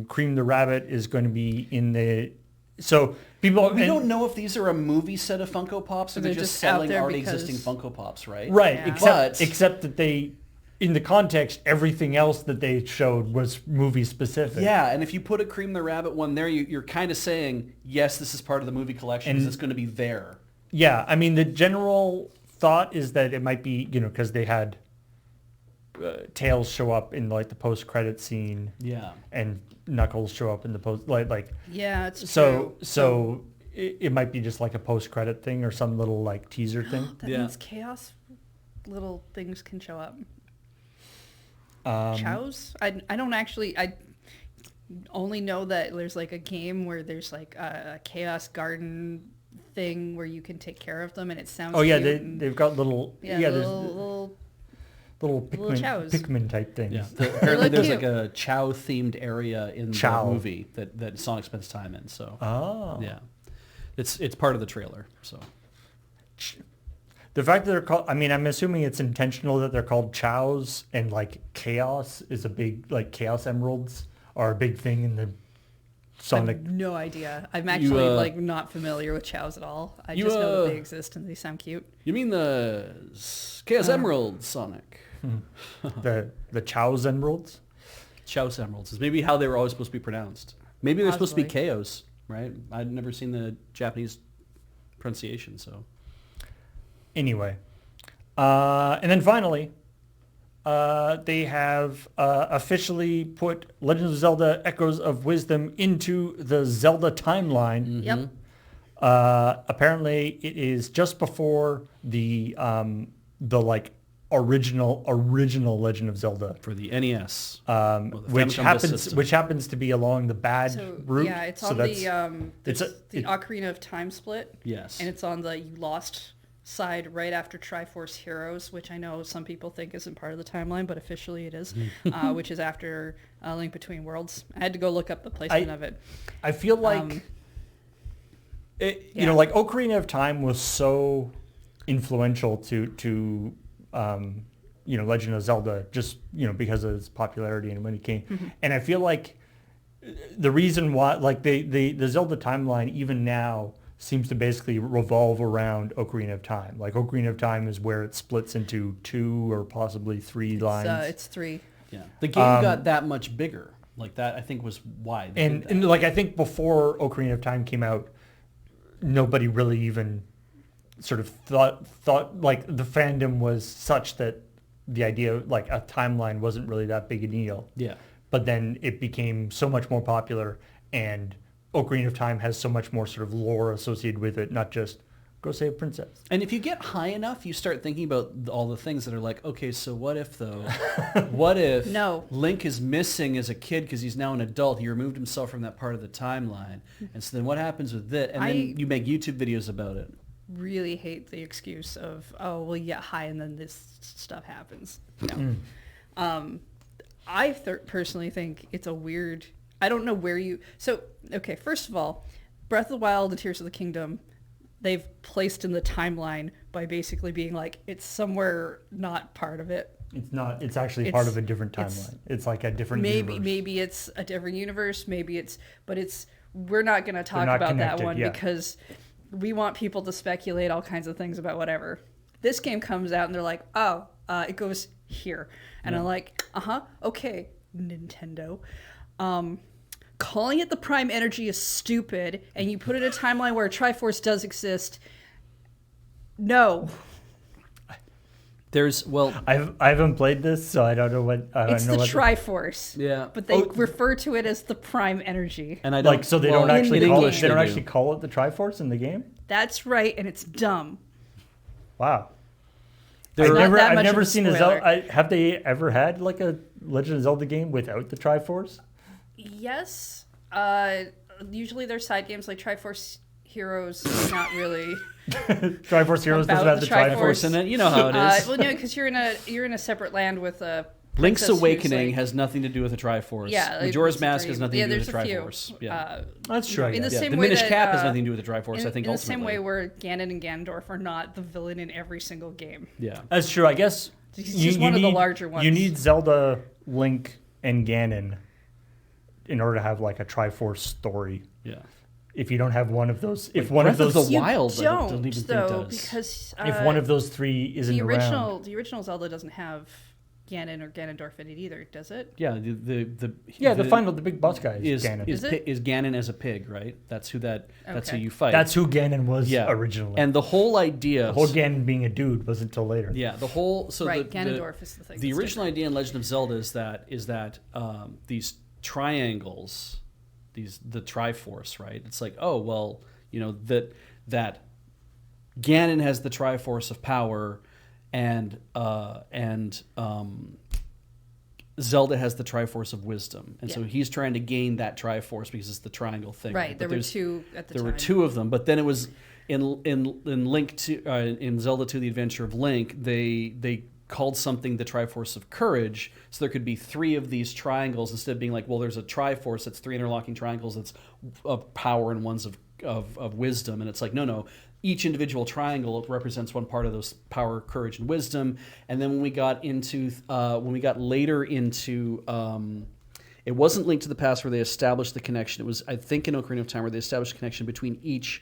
Cream the Rabbit is going to be in the... So people... We don't know if these are a movie set of Funko Pops or they're just selling already existing Funko Pops, right? Right, yeah. except that they... In the context, everything else that they showed was movie specific. Yeah, and if you put a Cream the Rabbit one there, you're kind of saying, yes, this is part of the movie collection because it's going to be there. Yeah, I mean, the general thought is that it might be, because they had Tails show up in like the post-credit scene. Yeah. And Knuckles show up in the post, like. Yeah, it's true. true. So it might be just like a post-credit thing or some little like teaser thing. That means Chaos little things can show up. Chows? I don't actually... I only know that there's like a game where there's like a Chaos Garden thing where you can take care of them, and it sounds yeah, cute. they've got little... little Pikmin type things. Yeah. Apparently there's like a Chow-themed area in the movie that Sonic spends time in. So yeah. It's part of the trailer, so... The fact that they're called, I mean, I'm assuming it's intentional that they're called chows, and like chaos is a big, like chaos emeralds are a big thing in the Sonic. I have no idea. I'm actually not familiar with chows at all. I just know that they exist and they sound cute. You mean the Chaos Emerald Sonic? the chows emeralds? Chaos emeralds is maybe how they were always supposed to be pronounced. Maybe they're supposed to be Possibly. chaos, right? I'd never seen the Japanese pronunciation, so... Anyway, and then finally, they have officially put Legend of Zelda: Echoes of Wisdom into the Zelda timeline. Mm-hmm. Yep. Apparently, it is just before the like original Legend of Zelda for the NES, which happens to be along the bad route. Yeah, it's so on the Ocarina of Time split. Yes, and it's on the Lost side right after Triforce Heroes, which I know some people think isn't part of the timeline, but officially it is, which is after Link Between Worlds. I had to go look up the placement of it. I feel like, like Ocarina of Time was so influential to Legend of Zelda, just, because of its popularity and when it came. Mm-hmm. And I feel like the reason why, like the Zelda timeline, even now, seems to basically revolve around Ocarina of Time. Like Ocarina of Time is where it splits into 2 or possibly 3 lines. It's 3. Yeah, the game got that much bigger. Like that, I think was why. And like I think before Ocarina of Time came out, nobody really even sort of thought like the fandom was such that the idea like a timeline wasn't really that big a deal. Yeah. But then it became so much more popular, and Ocarina of Time has so much more sort of lore associated with it, not just go save a princess. And if you get high enough, you start thinking about all the things that are like, okay, so what if though? What if Link is missing as a kid because he's now an adult? He removed himself from that part of the timeline. And so then what happens with it? And then you make YouTube videos about it. Really hate the excuse of, oh, well, you get high and then this stuff happens. No. I personally think it's a weird I don't know where you... So, okay, first of all, Breath of the Wild and Tears of the Kingdom, they've placed in the timeline by basically being like, it's somewhere not part of it. It's not. It's actually part of a different timeline. It's like a different universe. Maybe it's a different universe. Maybe it's... But it's... We're not going to talk about that one because we want people to speculate all kinds of things about whatever. This game comes out and they're like, oh, it goes here. And I'm like, okay, Nintendo. Calling it the Prime Energy is stupid, and you put it in a timeline where a Triforce does exist. No. I haven't played this, so I don't know what. It's the Triforce. Yeah, but they refer to it as the Prime Energy. And I don't, so they don't actually call it. They don't actually call it the Triforce in the game. That's right, and it's dumb. Wow. I've never seen a Zelda. Have they ever had like a Legend of Zelda game without the Triforce? Yes. Usually their side games like Triforce Heroes not really. Triforce Heroes doesn't have the Triforce in it. You know how it is. Well, no, because you're in a separate land with a. Link's Awakening has nothing to do with the Triforce. Yeah, Majora's Mask has nothing to do with the Triforce. Yeah, that's true. In the same the way Minish that, Cap has nothing to do with the Triforce. I think in the ultimately. same way where Ganon and Ganondorf are not the villain in every single game. Yeah, that's true. I guess it's just one of the larger ones. You need Zelda, Link, and Ganon in order to have like a Triforce story. Yeah. If you don't have one of those, if like one Breath of those, the Wild, you don't, I don't even though, think does. because if one of those three isn't around, the original Zelda doesn't have Ganon or Ganondorf in it either, does it? Yeah, the big boss guy is Ganon. Is Ganon as a pig, right? That's who That's who you fight. That's who Ganon was originally. And the whole idea, the whole Ganon being a dude wasn't until later. Yeah, the whole Ganondorf is the thing. The original idea in Legend of Zelda is that these triangles, the Triforce, right? It's like, oh well, that Ganon has the Triforce of power, and Zelda has the Triforce of wisdom, and so he's trying to gain that Triforce because it's the triangle thing. Right. There were two at the time. There were two of them, but then it was in Link to in Zelda 2: The Adventure of Link. They called something the Triforce of Courage, so there could be three of these triangles instead of being like, well, there's a Triforce that's three interlocking triangles that's of power and one's of wisdom, and it's like no. Each individual triangle represents one part of those power, courage, and wisdom. And then when we got later into, it wasn't Link to the Past where they established the connection. It was, I think, in Ocarina of Time where they established a connection between each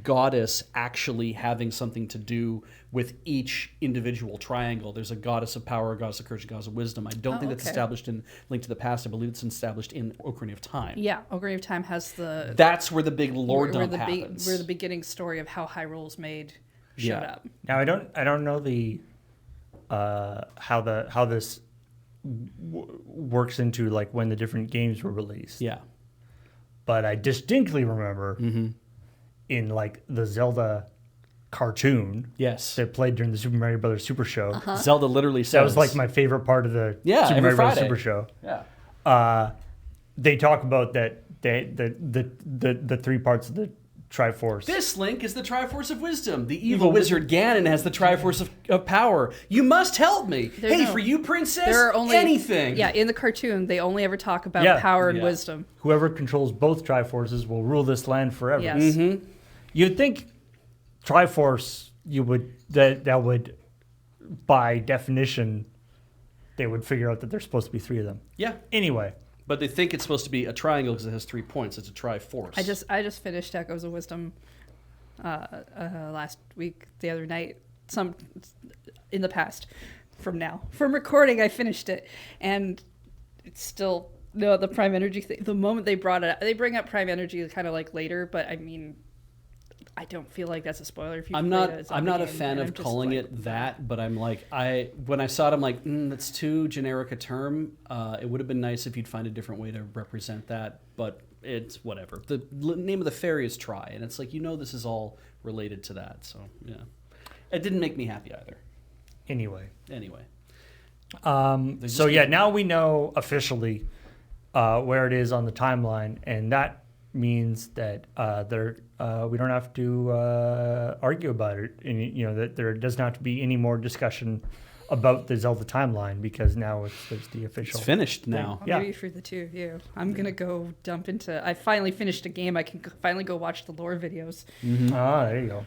goddess actually having something to do with each individual triangle. There's a goddess of power, a goddess of courage, a goddess of wisdom. I don't think that's established in Link to the Past. I believe it's established in Ocarina of Time. Yeah, Ocarina of Time has the... That's where the big lore dump happens. Where the beginning story of how Hyrule's made showed up. Now I don't know the how this works into like when the different games were released. Yeah, but I distinctly remember in like the Zelda cartoon, that played during the Super Mario Brothers Super Show. Zelda literally says that was like my favorite part of the Super Mario Brothers Super Show. Yeah, they talk about that the three parts of the Triforce. This Link is the Triforce of Wisdom. The evil wizard Ganon has the Triforce of Power. You must help me. For you, princess, there are only, anything. Yeah, in the cartoon, they only ever talk about power and wisdom. Whoever controls both Triforces will rule this land forever. Yes. You'd think Triforce, that would, by definition, they would figure out that there's supposed to be three of them. Yeah. Anyway. But they think it's supposed to be a triangle because it has 3 points. It's a Triforce. I just finished Echoes of Wisdom last week, the other night, in the past, from recording. I finished it, and it's still the Prime Energy thing. The moment they brought it up, they bring up Prime Energy kind of like later, but I mean, I don't feel like that's a spoiler. If you I'm not a fan of calling it that, but I'm like, when I saw it, I'm like, that's too generic a term. It would have been nice if you'd find a different way to represent that, but it's whatever. The name of the fairy is Tri, and it's like, this is all related to that. So yeah, it didn't make me happy either. Anyway. Now we know officially where it is on the timeline, and that means that we don't have to argue about it, and that there doesn't have to be any more discussion about the Zelda timeline because now there's the official. It's finished now. Maybe for the two of you. I'm going to go dump into... I finally finished a game. I can finally go watch the lore videos. Mm-hmm. There you go.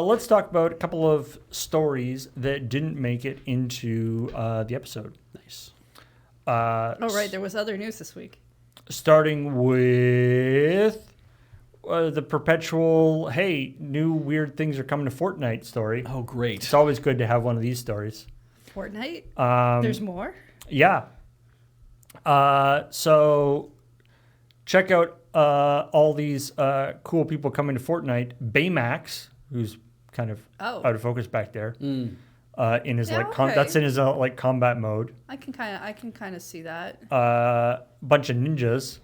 Let's talk about a couple of stories that didn't make it into the episode. Nice. Right. There was other news this week. Starting with the perpetual, hey, new weird things are coming to Fortnite story. Oh, great. It's always good to have one of these stories. Fortnite? There's more? Yeah. So check out all these cool people coming to Fortnite. Baymax, who's kind of out of focus back there, in his that's in his combat mode. I can kind of see that. Bunch of ninjas.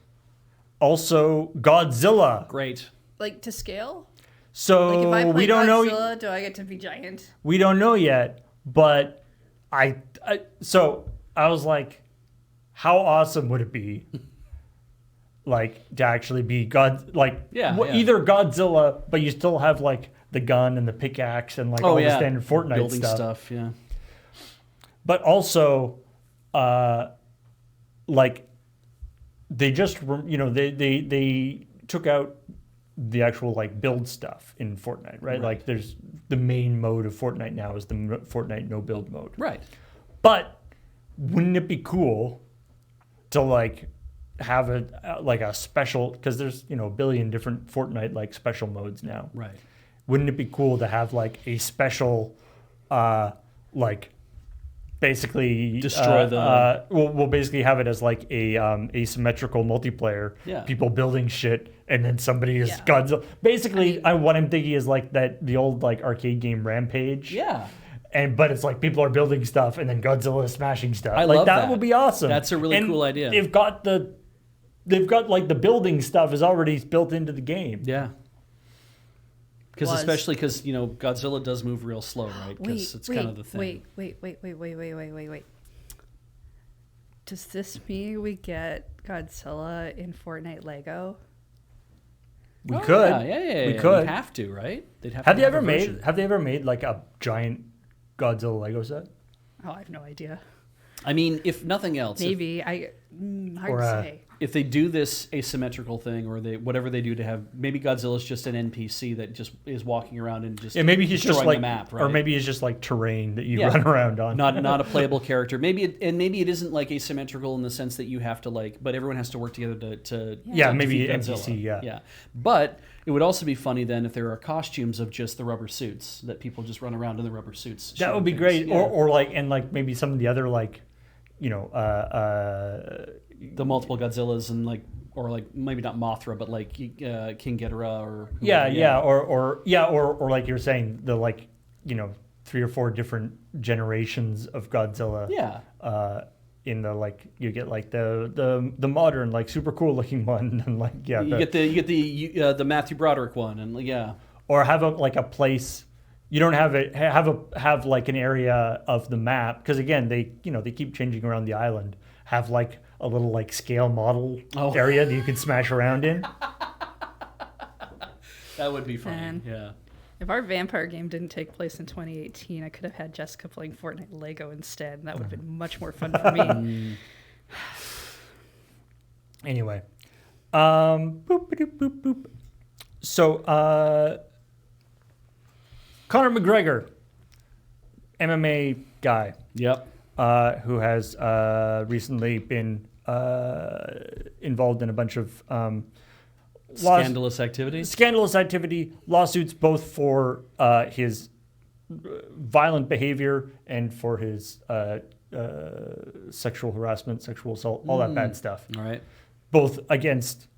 Also Godzilla. Great. Like to scale? So like if I play we don't Godzilla, know. Do I get to be giant? We don't know yet, but so I was like, how awesome would it be? Like to actually be either Godzilla, but you still have like the gun and the pickaxe and like all the standard Fortnite building stuff. Yeah. But also, like they just they took out the actual like build stuff in Fortnite, right? Like there's the main mode of Fortnite now is the Fortnite no build mode. Right. But wouldn't it be cool to like have a special, because there's a billion different Fortnite like special modes now. Right. Wouldn't it be cool to have like a special like basically destroy the we'll basically have it as like a asymmetrical multiplayer, people building shit and then somebody is Godzilla. Basically, what I'm thinking is like the old like arcade game Rampage. Yeah. But it's like people are building stuff and then Godzilla is smashing stuff. I love that. That would be awesome. That's a really cool idea. They've got like the building stuff is already built into the game. Yeah. Especially because Godzilla does move real slow, right? Because it's kind of the thing. Wait. Does this mean we get Godzilla in Fortnite Lego? We could. Yeah. We could. You'd have to, right? They'd have they ever made like a giant Godzilla Lego set? Oh, I have no idea. I mean, if nothing else, maybe hard to say. If they do this asymmetrical thing, or whatever they do to have, maybe Godzilla's just an NPC that just is walking around and just maybe he's just like the map, right? Or maybe he's just like terrain that you run around on. Not a playable character. Maybe it isn't like asymmetrical in the sense that you have to but everyone has to work together to maybe NPC, yeah. But it would also be funny then if there are costumes of just the rubber suits that people just run around in the rubber suits. That would be great. Yeah. Or maybe some of the other the multiple Godzillas and or maybe not Mothra, but like King Ghidorah or or like you're saying the 3 or 4 different generations of Godzilla. Yeah. In the you get the modern like super cool looking one and you get the Matthew Broderick one and or have a place. You don't have it have like an area of the map because again they keep changing around the island. Have like a little like scale model area that you can smash around in. That would be fun. Yeah. If our vampire game didn't take place in 2018, I could have had Jessica playing Fortnite Lego instead, and that would have been much more fun for me. Anyway, boop. So, Conor McGregor, MMA guy. Yep. Who has recently been involved in a bunch of scandalous activity, lawsuits both for his violent behavior and for his sexual harassment, sexual assault, all that bad stuff. All right. Both against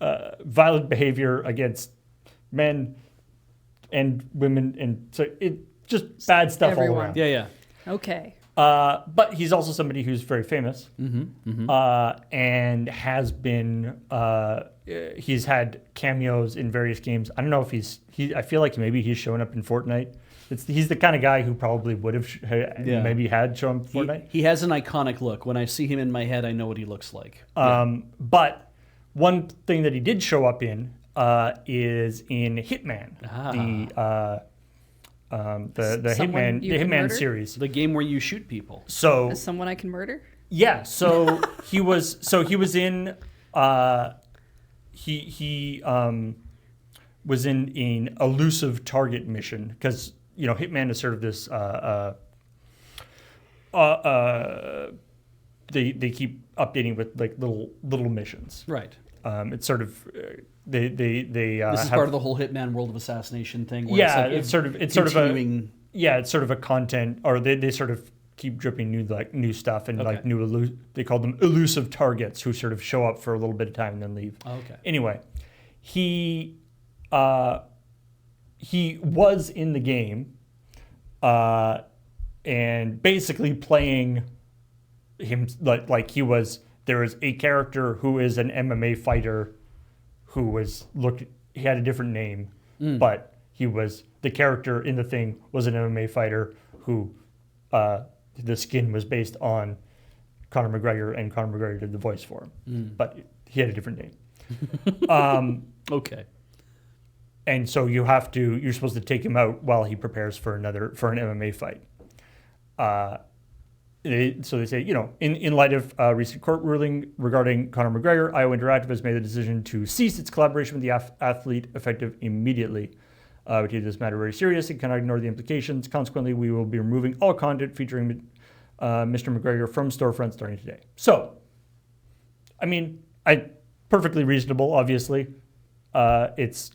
violent behavior against men and women, and so it just bad stuff Everyone. all around. Yeah. Okay. But he's also somebody who's very famous, and has been. He's had cameos in various games. I don't know if I feel like maybe he's shown up in Fortnite. He's the kind of guy who probably would have maybe had shown up in Fortnite. He has an iconic look. When I see him in my head, I know what he looks like. But one thing that he did show up in is in Hitman, the Someone you can Hitman murder? series. The game where you shoot people. So As someone I can murder? yeah, so he was in he was in an elusive target mission because Hitman is sort of this they keep updating with like little missions. Right. It's sort of they This is have, part of the whole Hitman World of Assassination thing. Where yeah, it's sort of continuing. it's sort of a content, or they sort of keep dripping new stuff and like they call them elusive targets who sort of show up for a little bit of time and then leave. Okay. Anyway, he was in the game and basically playing him like he was. There was a character who is an MMA fighter who he had a different name, but the character in the thing was an MMA fighter who the skin was based on Conor McGregor, and Conor McGregor did the voice for him, but he had a different name. Okay. And so you're supposed to take him out while he prepares for an MMA fight. So they say, in light of recent court ruling regarding Conor McGregor, Iowa Interactive has made the decision to cease its collaboration with the athlete effective immediately. We take this matter very serious and cannot ignore the implications. Consequently, we will be removing all content featuring Mr. McGregor from storefronts starting today. So, I mean, perfectly reasonable, obviously. It's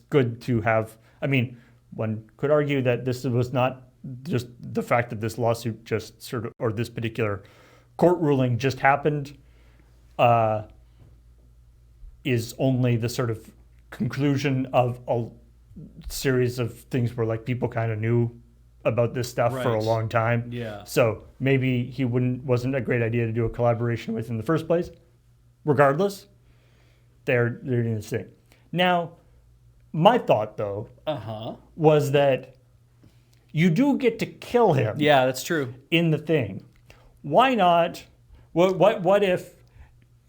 good to have. I mean, one could argue that this was not just the fact that this lawsuit just sort of, or this particular court ruling just happened, is only the sort of conclusion of a series of things where like people kind of knew about this stuff for a long time. Yeah. So maybe he wasn't a great idea to do a collaboration with in the first place. Regardless, they're doing this thing. Now, my thought though was that you do get to kill him. Yeah, that's true. In the thing. Why not? What if?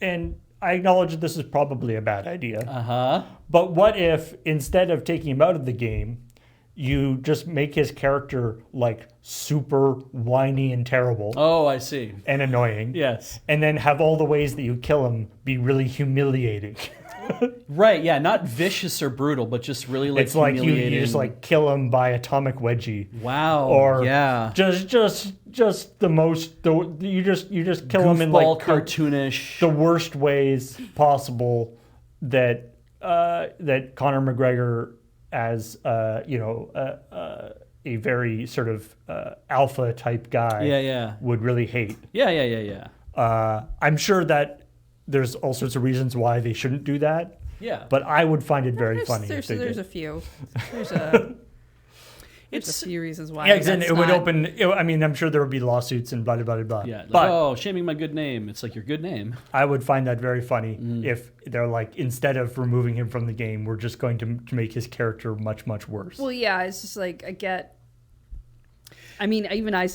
And I acknowledge that this is probably a bad idea. But what if instead of taking him out of the game, you just make his character like super whiny and terrible. Oh, I see. And annoying. Yes. And then have all the ways that you kill him be really humiliating. Right, yeah, not vicious or brutal, but just really like it's like humiliating. you just like kill him by atomic wedgie. Wow. Or yeah. just the most you just kill him in like cartoonish the worst ways possible that Conor McGregor as a very sort of alpha type guy would really hate. Yeah. I'm sure that there's all sorts of reasons why they shouldn't do that. Yeah. But I would find it very funny if they there's did. a few. There's a few reasons why. Yeah, and it would open. I mean, I'm sure there would be lawsuits and blah blah blah blah. Yeah. But shaming my good name. It's like your good name. I would find that very funny if they're like, instead of removing him from the game, we're just going to make his character much worse. Well, yeah, it's just like I mean, even at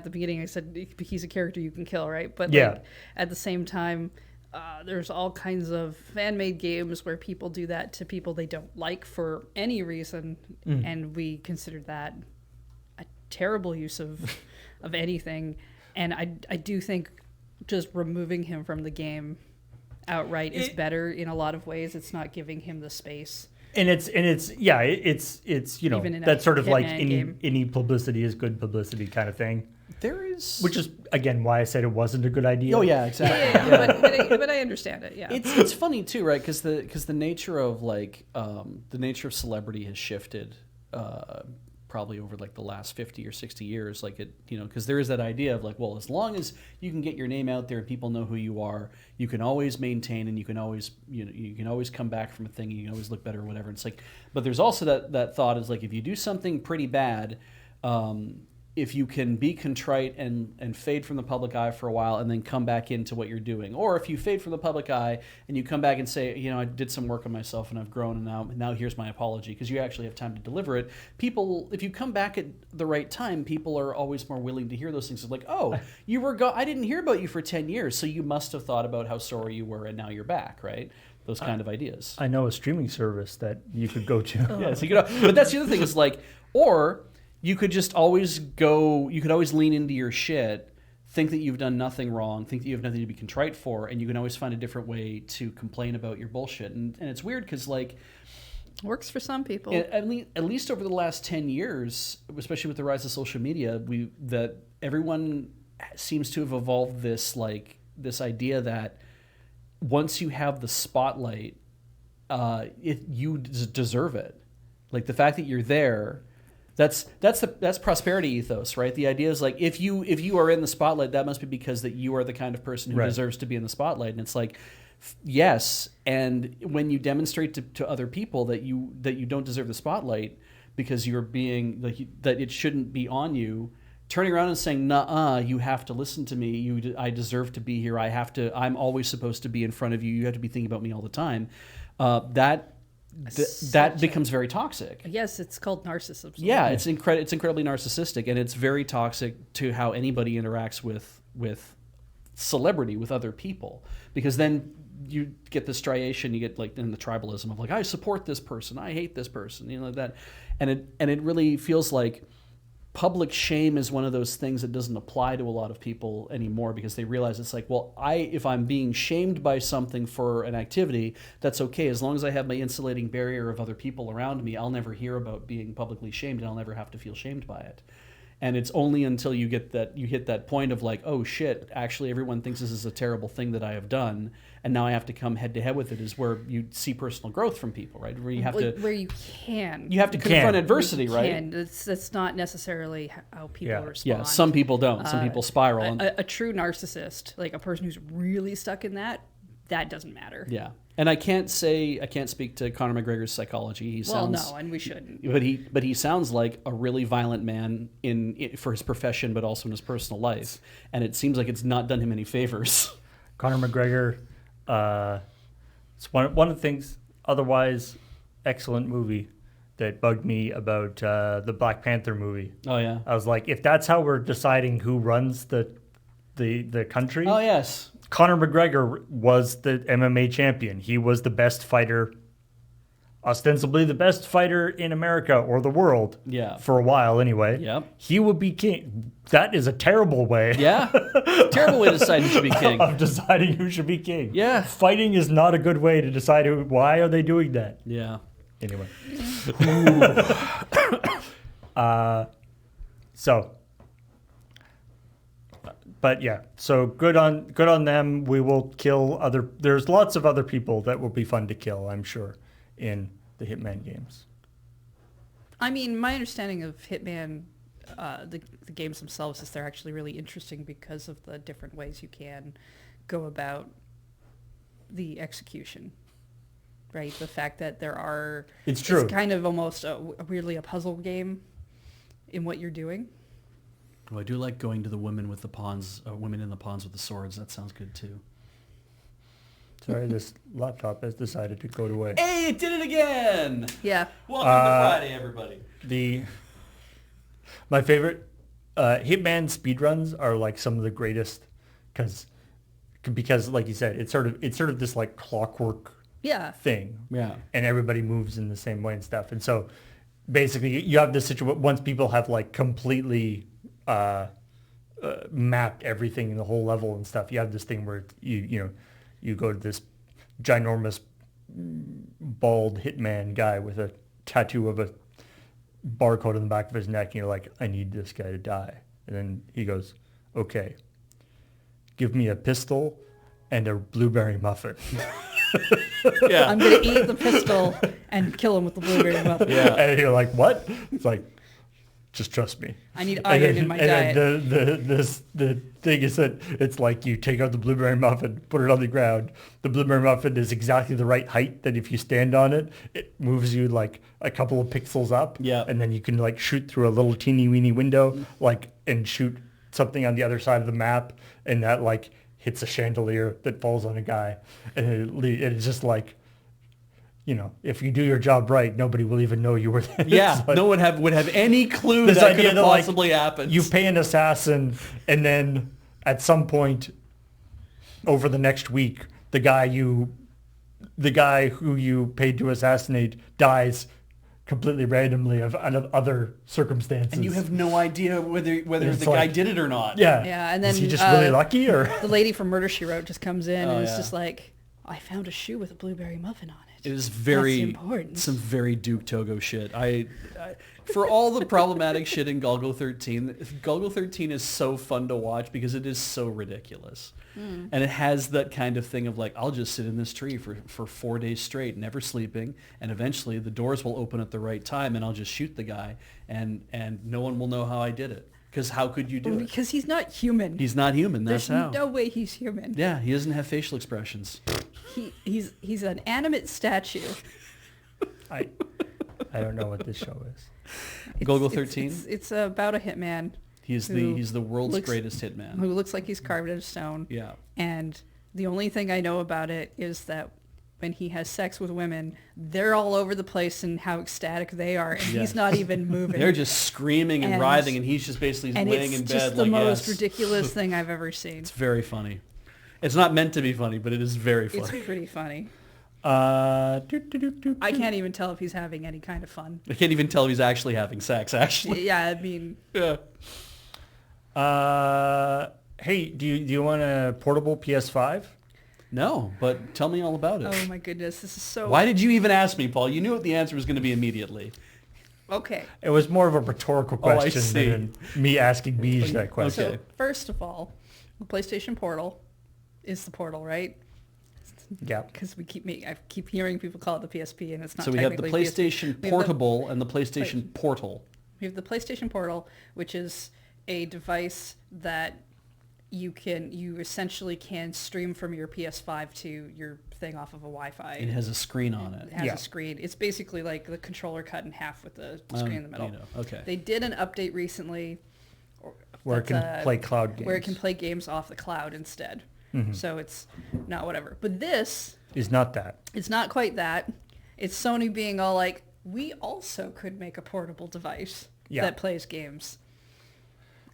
the beginning, I said he's a character you can kill, right? But like, at the same time, there's all kinds of fan-made games where people do that to people they don't like for any reason, and we consider that a terrible use of anything. And I do think just removing him from the game outright is better in a lot of ways. It's not giving him the space. And it's that's sort of like any publicity is good publicity kind of thing. There is, which is again why I said it wasn't a good idea. Oh yeah, exactly. Yeah. But I understand it. Yeah, it's funny too, right? Because the nature of the nature of celebrity has shifted probably over like the last 50 or 60 years. Like because there is that idea of like, well, as long as you can get your name out there and people know who you are, you can always maintain and you can always you can always come back from a thing. You can always look better or whatever. It's like, but there's also that thought is like, if you do something pretty bad, if you can be contrite and fade from the public eye for a while and then come back into what you're doing. Or if you fade from the public eye and you come back and say, I did some work on myself and I've grown and now here's my apology, because you actually have time to deliver it. People, if you come back at the right time, people are always more willing to hear those things. It's like, oh, you were I didn't hear about you for 10 years, so you must have thought about how sorry you were and now you're back, right? Those kind of ideas. I know a streaming service that you could go to. Yeah, so but that's the other thing is like, or you could just always you could always lean into your shit, think that you've done nothing wrong, think that you have nothing to be contrite for, and you can always find a different way to complain about your bullshit. And it's weird because, like, works for some people. At least over the last 10 years, especially with the rise of social media, that everyone seems to have evolved this idea that once you have the spotlight, you deserve it. Like the fact that you're there. That's prosperity ethos, right? The idea is like if you are in the spotlight, that must be because that you are the kind of person who deserves to be in the spotlight. And it's like, yes, and when you demonstrate to other people that you don't deserve the spotlight because you're being that it shouldn't be on you, turning around and saying, "Nuh-uh, you have to listen to me. I deserve to be here. I'm always supposed to be in front of you. You have to be thinking about me all the time." That becomes very toxic. Yes, it's called narcissism. Yeah, it's incredibly narcissistic, and it's very toxic to how anybody interacts with celebrity, with other people, because then you get this striation, you get like in the tribalism of like, I support this person, I hate this person, like that, and it really feels like public shame is one of those things that doesn't apply to a lot of people anymore, because they realize it's like, well, if I'm being shamed by something for an activity, that's okay. As long as I have my insulating barrier of other people around me, I'll never hear about being publicly shamed, and I'll never have to feel shamed by it. And it's only until you hit that point of like, oh shit, actually everyone thinks this is a terrible thing that I have done, and now I have to come head to head with it, is where you see personal growth from people, right? Where you have to confront adversity, right? That's not necessarily how people respond. Yeah, some people don't. Some people spiral. A true narcissist, like a person who's really stuck in that doesn't matter. Yeah. And I can't speak to Conor McGregor's psychology. And we shouldn't. But he sounds like a really violent man for his profession, but also in his personal life. And it seems like it's not done him any favors. Conor McGregor, it's one of the things. Otherwise, excellent movie that bugged me about the Black Panther movie. Oh yeah. I was like, if that's how we're deciding who runs the country. Oh yes. Conor McGregor was the MMA champion. He was the best fighter, ostensibly the best fighter in America or the world. Yeah. For a while, anyway. Yep. He would be king. That is a terrible way. Yeah. Terrible way to decide who should be king. Of deciding who should be king. Yeah. Fighting is not a good way to decide why are they doing that. Yeah. Anyway. But yeah, so good on them. We will kill there's lots of other people that will be fun to kill, I'm sure, in the Hitman games. I mean, my understanding of Hitman, the games themselves, is they're actually really interesting because of the different ways you can go about the execution. Right? The fact that It's true. It's kind of almost weirdly a puzzle game in what you're doing. Well, I do like going to the women in the ponds with the swords. That sounds good too. Sorry, this laptop has decided to go away. Hey, it did it again! Yeah. Welcome to Friday, everybody. My favorite Hitman speedruns are like some of the greatest because like you said, it's sort of this like clockwork thing. Yeah. And everybody moves in the same way and stuff. And so basically you have this situation once people have like completely mapped everything in the whole level and stuff. You have this thing where you go to this ginormous bald hitman guy with a tattoo of a barcode on the back of his neck, and you're like, I need this guy to die. And then he goes, okay, give me a pistol and a blueberry muffin. Yeah. I'm going to eat the pistol and kill him with the blueberry muffin. Yeah. And you're like, what? It's like, Just trust me. I need iron in my diet. The thing is that it's like you take out the blueberry muffin, put it on the ground. The blueberry muffin is exactly the right height that if you stand on it, it moves you like a couple of pixels up. Yeah. And then you can like shoot through a little teeny weeny window, like, and shoot something on the other side of the map, and that like hits a chandelier that falls on a guy, and it's just like, you know, if you do your job right, nobody will even know you were there. Yeah, Like, no one would have any clue this that could idea have that, like, possibly happened. you pay an assassin, and then at some point over the next week, the guy who you paid to assassinate dies completely randomly of other circumstances. and you have no idea whether It's the guy like- did it or not. yeah. Yeah, and then is he just really lucky, or the lady from Murder, She Wrote just comes in Oh, and is yeah. just like, I found a shoe with a blueberry muffin on it. It is That's very important. some very Duke Togo shit. I for all the problematic shit in Golgo 13, Golgo 13 is so fun to watch because it is so ridiculous. And it has that kind of thing of like, I'll just sit in this tree for 4 days straight, never sleeping, and eventually the doors will open at the right time and I'll just shoot the guy and no one will know how I did it. Because how could you do it? Because he's not human. He's not human, that's There's how. no way he's human. Yeah, he doesn't have facial expressions. He's an animate statue. I don't know what this show is. Golgo 13? It's about a hitman He's who the world's looks- greatest hitman. who looks like he's carved in stone. Yeah. And the only thing I know about it is that when he has sex with women, they're all over the place and how ecstatic they are, and Yeah. he's not even moving. They're just screaming and And- writhing, and he's just basically and laying it's in just bed the like, most yes. ridiculous thing I've ever seen. It's very funny. It's not meant to be funny, but it is very It's funny. pretty funny. I I can't even tell if he's having any kind of fun. I can't even tell if he's actually having sex, actually. Yeah, I mean, Yeah. Hey, do you want a portable PS5? No, but tell me all about it. oh my goodness, this is so... Why did you even ask me, Paul? You knew what the answer was going to be immediately. Okay. It was more of a rhetorical Oh, I question see. than me asking Beej that question. Okay. So, first of all, the PlayStation Portal is the Portal, right? Yeah. Because I keep hearing people call it the PSP, and it's not So we have the technically PSP. PlayStation We have the- Portable and the PlayStation Portal. We have the PlayStation Portal, which is a device that you essentially can stream from your PS5 to your thing off of a Wi-Fi. It has a screen on it. It has Yeah. a screen. It's basically like the controller cut in half with the screen in the middle. Okay. They did an update recently Where it that's, can play cloud games. where it can play games off the cloud instead. Mm-hmm. So it's not whatever. But this, Is not that. it's not quite that. It's Sony being all like, we also could make a portable device Yeah. that plays games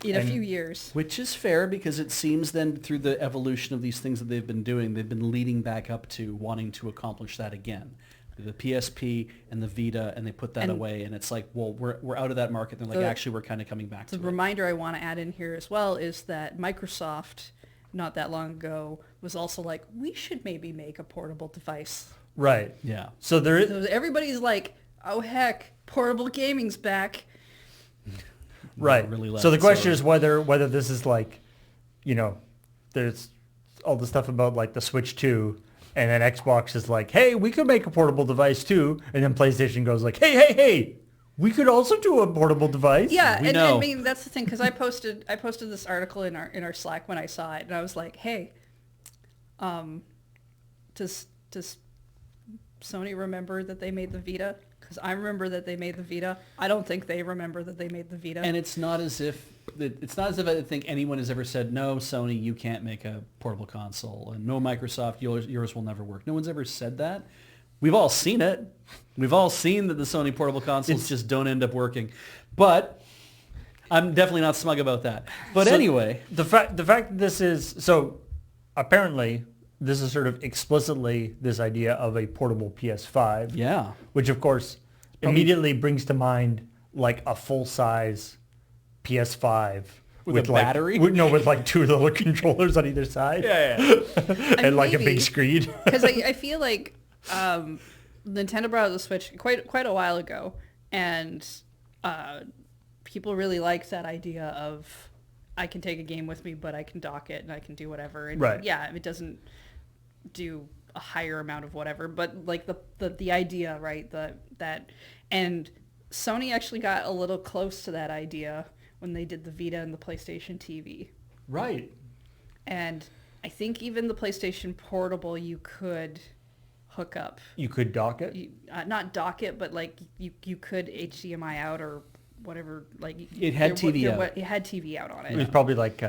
in a And- few years. Which is fair because it seems then through the evolution of these things that they've been doing, they've been leading back up to wanting to accomplish that again. The PSP and the Vita, and they put that And- away, and it's like, well, we're out of that market. And they're like, The- actually, we're kind of coming back to The it. reminder I want to add in here as well is that Microsoft, not that long ago, was also like, we should maybe make a portable device. Right. Yeah. So there is... So everybody's like, oh heck, portable gaming's back. Right. Really let So the it question soar. is whether this is like, you know, there's all the stuff about like the Switch 2, and then Xbox is like, hey, we could make a portable device too, and then PlayStation goes like, hey, we could also do a portable device. Yeah, We and know. I mean that's the thing because I posted this article in our Slack when I saw it, and I was like, hey, does Sony remember that they made the Vita? Because I remember that they made the Vita. I don't think they remember that they made the Vita. And it's not as if I think anyone has ever said, no, Sony, you can't make a portable console, and no, Microsoft, yours will never work. No one's ever said that. We've all seen it. We've all seen that the Sony portable consoles just don't end up working. But I'm definitely not smug about that. But So anyway, the fact that this is so apparently this is sort of explicitly this idea of a portable PS5. yeah. Which of course immediately brings to mind like a full size PS5 With a like, battery? with like two little controllers on either side. Yeah. And like a maybe. big screen. Because I feel like Nintendo brought out the Switch quite a while ago, and people really liked that idea of I can take a game with me, but I can dock it and I can do whatever. And Right. yeah, it doesn't do a higher amount of whatever, but like the idea, right? That and Sony actually got a little close to that idea when they did the Vita and the PlayStation TV. Right. And I think even the PlayStation Portable you could hook up. You could dock it? Not dock it, but like you could HDMI out or whatever. Like it had TV out. It had TV out on it. It was probably like,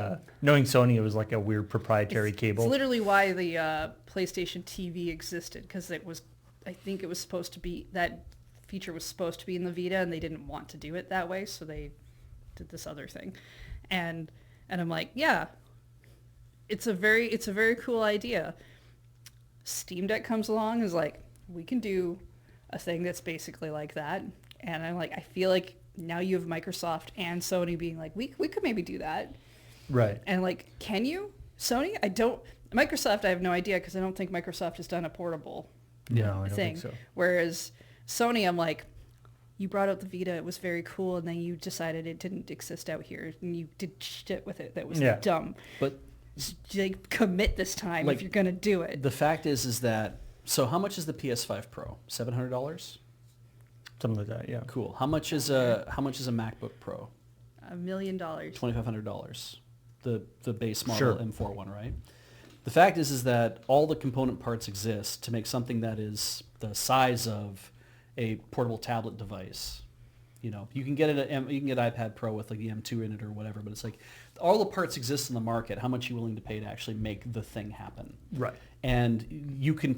knowing Sony, it was like a weird proprietary cable. It's literally why the PlayStation TV existed, because I think it was supposed to be, that feature was supposed to be in the Vita, and they didn't want to do it that way, so they did this other thing. And I'm like, yeah, it's a very cool idea. Steam Deck comes along and is like, we can do a thing that's basically like that. And I'm like, I feel like now you have Microsoft and Sony being like, we could maybe do that. Right. And like, can you? Sony? Microsoft, I have no idea, because I don't think Microsoft has done a portable No, I don't thing. think so. Whereas Sony, I'm like, you brought out the Vita, it was very cool, and then you decided it didn't exist out here, and you did shit with it that was dumb. But like, commit this time if you're gonna do it. The fact is that, so how much is the PS5 Pro? $700? Something like that, yeah. Cool. How much is a MacBook Pro? $1 million. $2,500. The base model Sure. M4 one, right? The fact is that all the component parts exist to make something that is the size of a portable tablet device. You know, you can get iPad Pro with like the M2 in it or whatever, but it's like all the parts exist in the market. How much are you willing to pay to actually make the thing happen? Right. And you could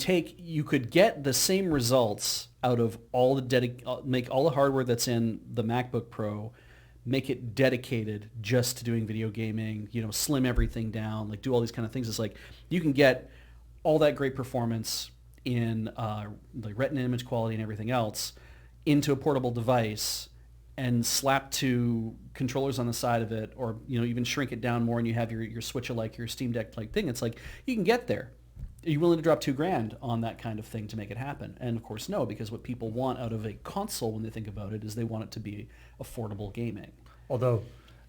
get the same results out of all make all the hardware that's in the MacBook Pro, make it dedicated just to doing video gaming, slim everything down, like do all these kind of things. It's like you can get all that great performance in like retina image quality and everything else into a portable device and slap two controllers on the side of it, or even shrink it down more and you have your Switch-alike, your Steam Deck-like thing. It's like you can get there. Are you willing to drop $2,000 on that kind of thing to make it happen? And of course, no, because what people want out of a console when they think about it is they want it to be affordable gaming. Although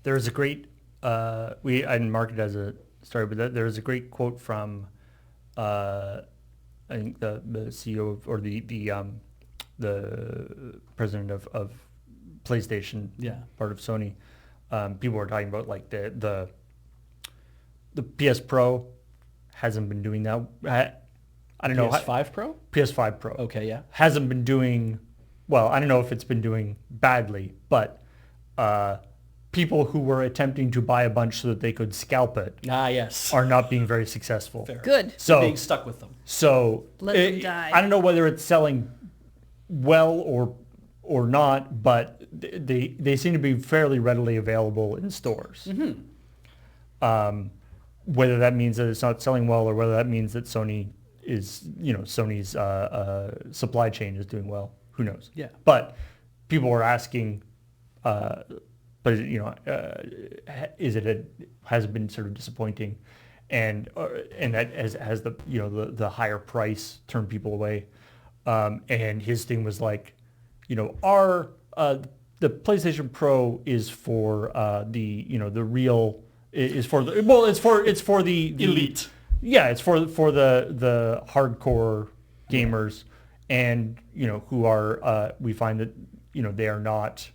there is a great, I didn't mark it as a story, but there is a great quote from, I think the CEO or the president of PlayStation, part of Sony. People were talking about like the PS Pro hasn't been doing that. I don't know. PS5 Pro? PS5 Pro. Okay, yeah. Hasn't been doing, well, I don't know if it's been doing badly, but people who were attempting to buy a bunch so that they could scalp it are not being very successful. Fair. Good. So being stuck with them. So let them die. I don't know whether it's selling well or not, but they seem to be fairly readily available in stores. Mm-hmm. Whether that means that it's not selling well or whether that means that Sony's supply chain is doing well, who knows? Yeah. But people were asking, has it been sort of disappointing, and that has the higher price turned people away, and his thing was like, the PlayStation Pro is for the real. It's for the elite. Yeah, it's for the hardcore gamers, and who are we find that they are not.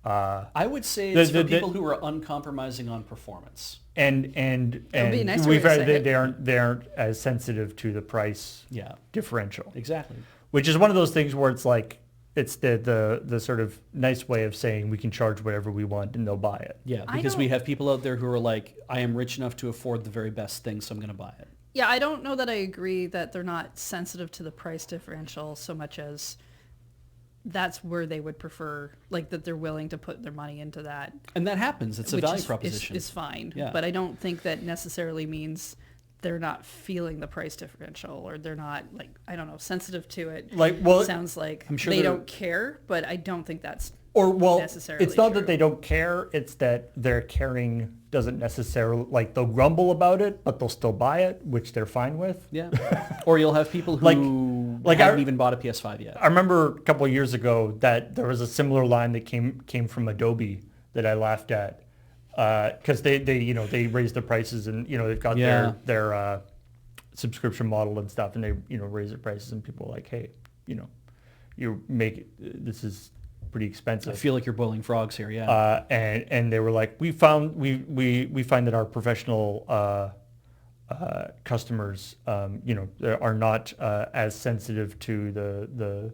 I would say it's for people who are uncompromising on performance. And be a nice way we've to say it. they aren't as sensitive to the price differential. Exactly. Which is one of those things where it's like, it's the sort of nice way of saying we can charge whatever we want and they'll buy it. Yeah, because we have people out there who are like, I am rich enough to afford the very best thing, so I'm going to buy it. Yeah, I don't know that I agree that they're not sensitive to the price differential so much as that's where they would prefer, like that they're willing to put their money into that. And that happens. It's a value proposition. Is fine. Yeah. But I don't think that necessarily means they're not feeling the price differential, or they're not, like, I don't know, sensitive to it. Like, well, it sounds like I'm sure they don't care, but I don't think that's necessarily it's not true. that they don't care, it's that their caring doesn't necessarily, like, they'll grumble about it, but they'll still buy it, which they're fine with. Yeah. Or you'll have people who haven't even bought a PS5 yet. I remember a couple of years ago that there was a similar line that came from Adobe that I laughed at, because they raised the prices, and they've got their subscription model and stuff, and they raise their prices, and people are like, hey, you make this is pretty expensive. I feel like you're boiling frogs here. Yeah. And they were like, we find that our professional customers, are not as sensitive to the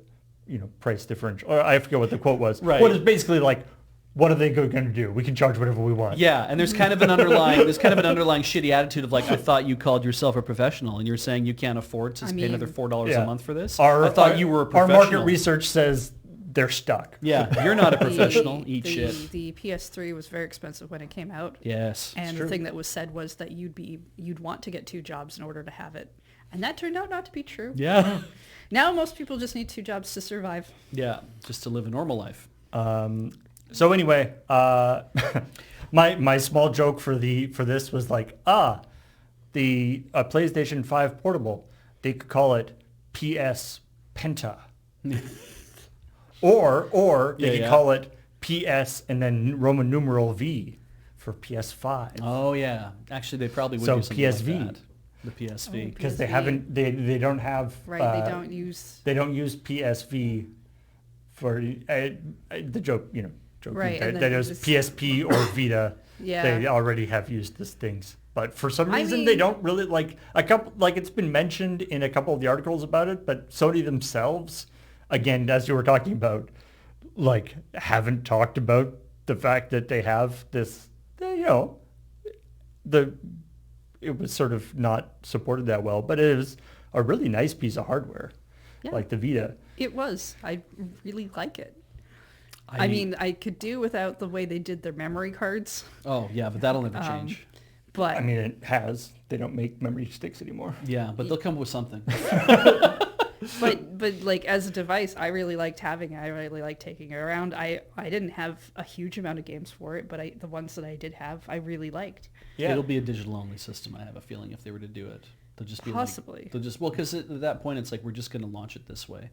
price differential. Or I forget what the quote was. Right. What is basically like, what are they going to do? We can charge whatever we want. Yeah, and there's kind of an underlying shitty attitude of like, I thought you called yourself a professional, and you're saying you can't afford to pay another $4 a month for this. I thought you were a professional. Our market research says they're stuck. Yeah, you're not a professional. Eat shit. The PS3 was very expensive when it came out. Yes, and the thing that was said was that you'd want to get 2 jobs in order to have it, and that turned out not to be true. Yeah. Now most people just need 2 jobs to survive. Yeah, just to live a normal life. So anyway, my small joke for this was like, the PlayStation 5 Portable, they could call it PS Penta, or they could call it PS and then Roman numeral V for PS5. Oh yeah, actually they probably would do something PSV. like that. The PSV, because they don't have they don't use PSV for the joke, joking right, that is PSP or Vita. Yeah. They already have used these things, but for some reason they don't really it's been mentioned in a couple of the articles about it, but Sony themselves, again, as you were talking about, like, haven't talked about the fact that they have this, it was sort of not supported that well, but it is a really nice piece of hardware, like the Vita. It was. I really like it. I mean, I could do without the way they did their memory cards. Oh, yeah, but that'll never change. But I mean, it has. They don't make memory sticks anymore. Yeah, but they'll come with something. But like as a device, I really liked having it. I really liked taking it around. I didn't have a huge amount of games for it, but the ones that I did have, I really liked. Yeah. It'll be a digital-only system, I have a feeling, if they were to do it. They'll just be possibly. Because at that point, it's like, we're just going to launch it this way.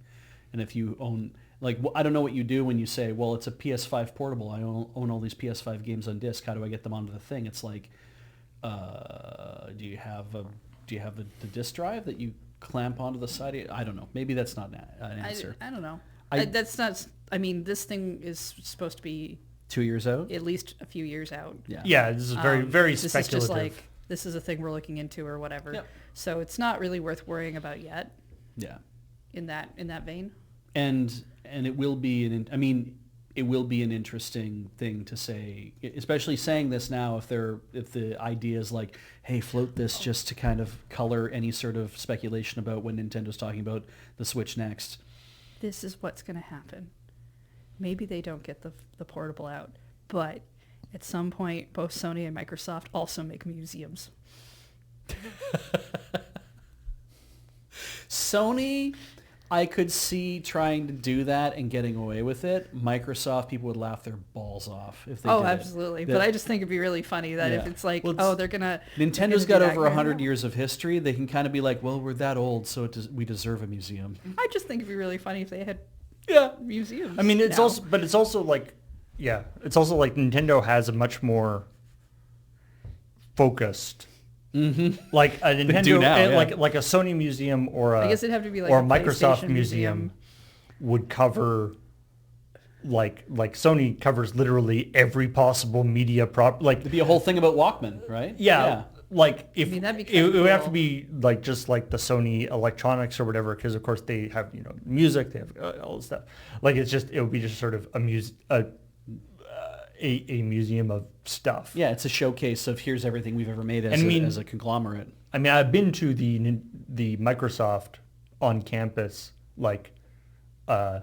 And if you own, like, I don't know what you do when you say, well, it's a PS5 portable. I own all these PS5 games on disc. How do I get them onto the thing? It's like, do you have the disc drive that you clamp onto the side? I don't know. Maybe that's not an answer. I don't know. That's not. I mean, this thing is supposed to be 2 years out. At least a few years out. Yeah. Yeah. This is very this speculative. Is just like, this is a thing we're looking into or whatever. Yep. So it's not really worth worrying about yet. Yeah. In that vein. And it will be it will be an interesting thing to say, especially saying this now, if the idea is like, hey, float this just to kind of color any sort of speculation about when Nintendo's talking about the Switch next. This is what's going to happen. Maybe they don't get the portable out, but at some point, both Sony and Microsoft also make museums. Sony, I could see trying to do that and getting away with it. Microsoft, people would laugh their balls off if they did absolutely. But I just think it'd be really funny that if it's like, they're going to... Nintendo's got over 100 years of history. They can kind of be like, well, we're that old, so we deserve a museum. I just think it'd be really funny if they had museums. I mean, it's also like Nintendo has a much more focused... Mm-hmm. Like a Nintendo, like a Sony museum or I guess it'd have to be like or a Microsoft museum would cover like Sony covers literally every possible media like it'd be a whole thing about Walkman, right? Yeah. Like if that'd be it would have to be like just like the Sony electronics or whatever, because of course they have music, they have all this stuff. Like it would be just sort of a museum of stuff. Yeah, it's a showcase of here's everything we've ever made as a conglomerate. I mean, I've been to the Microsoft on campus, like they've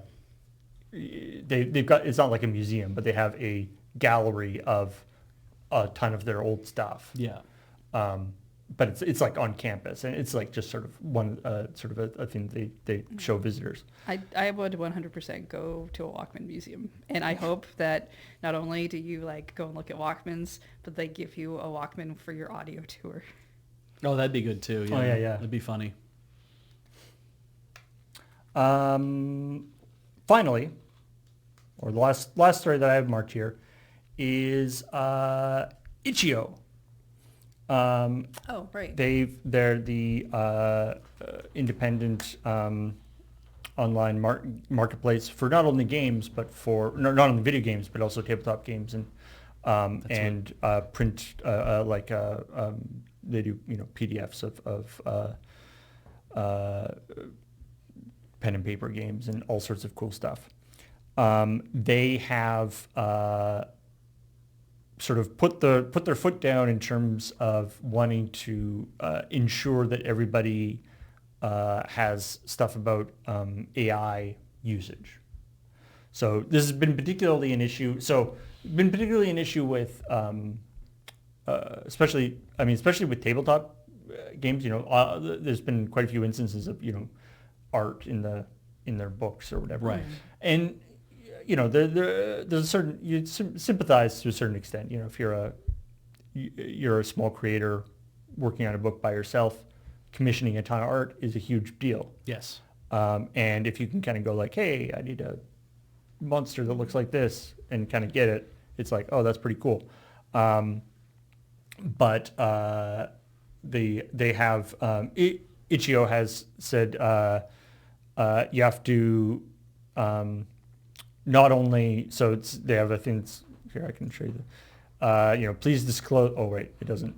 got, it's not like a museum, but they have a gallery of a ton of their old stuff. Yeah. But it's like on campus, and it's like just sort of one sort of a thing they show visitors. I would 100% go to a Walkman museum, and I hope that not only do you like go and look at Walkmans, but they give you a Walkman for your audio tour. Oh, that'd be good too. Yeah. Oh yeah. That'd be funny. Finally, or the last story that I have marked here is Itch.io. Right. They're the independent online marketplace for not only games, but for not only video games, but also tabletop games and print they do PDFs of pen and paper games and all sorts of cool stuff. They have sort of put their foot down in terms of wanting to ensure that everybody has stuff about AI usage. So this has been particularly an issue. With especially with tabletop games. There's been quite a few instances of art in their books or whatever. Right. And there's a certain, you sympathize to a certain extent. If you're a small creator working on a book by yourself, commissioning a ton of art is a huge deal. Yes. And if you can kind of go like, hey, I need a monster that looks like this, and kind of get it, it's like, oh, that's pretty cool. But they have Itch.io has said you have to not only, so they have a thing here, I can show you please disclose. Oh wait, it doesn't,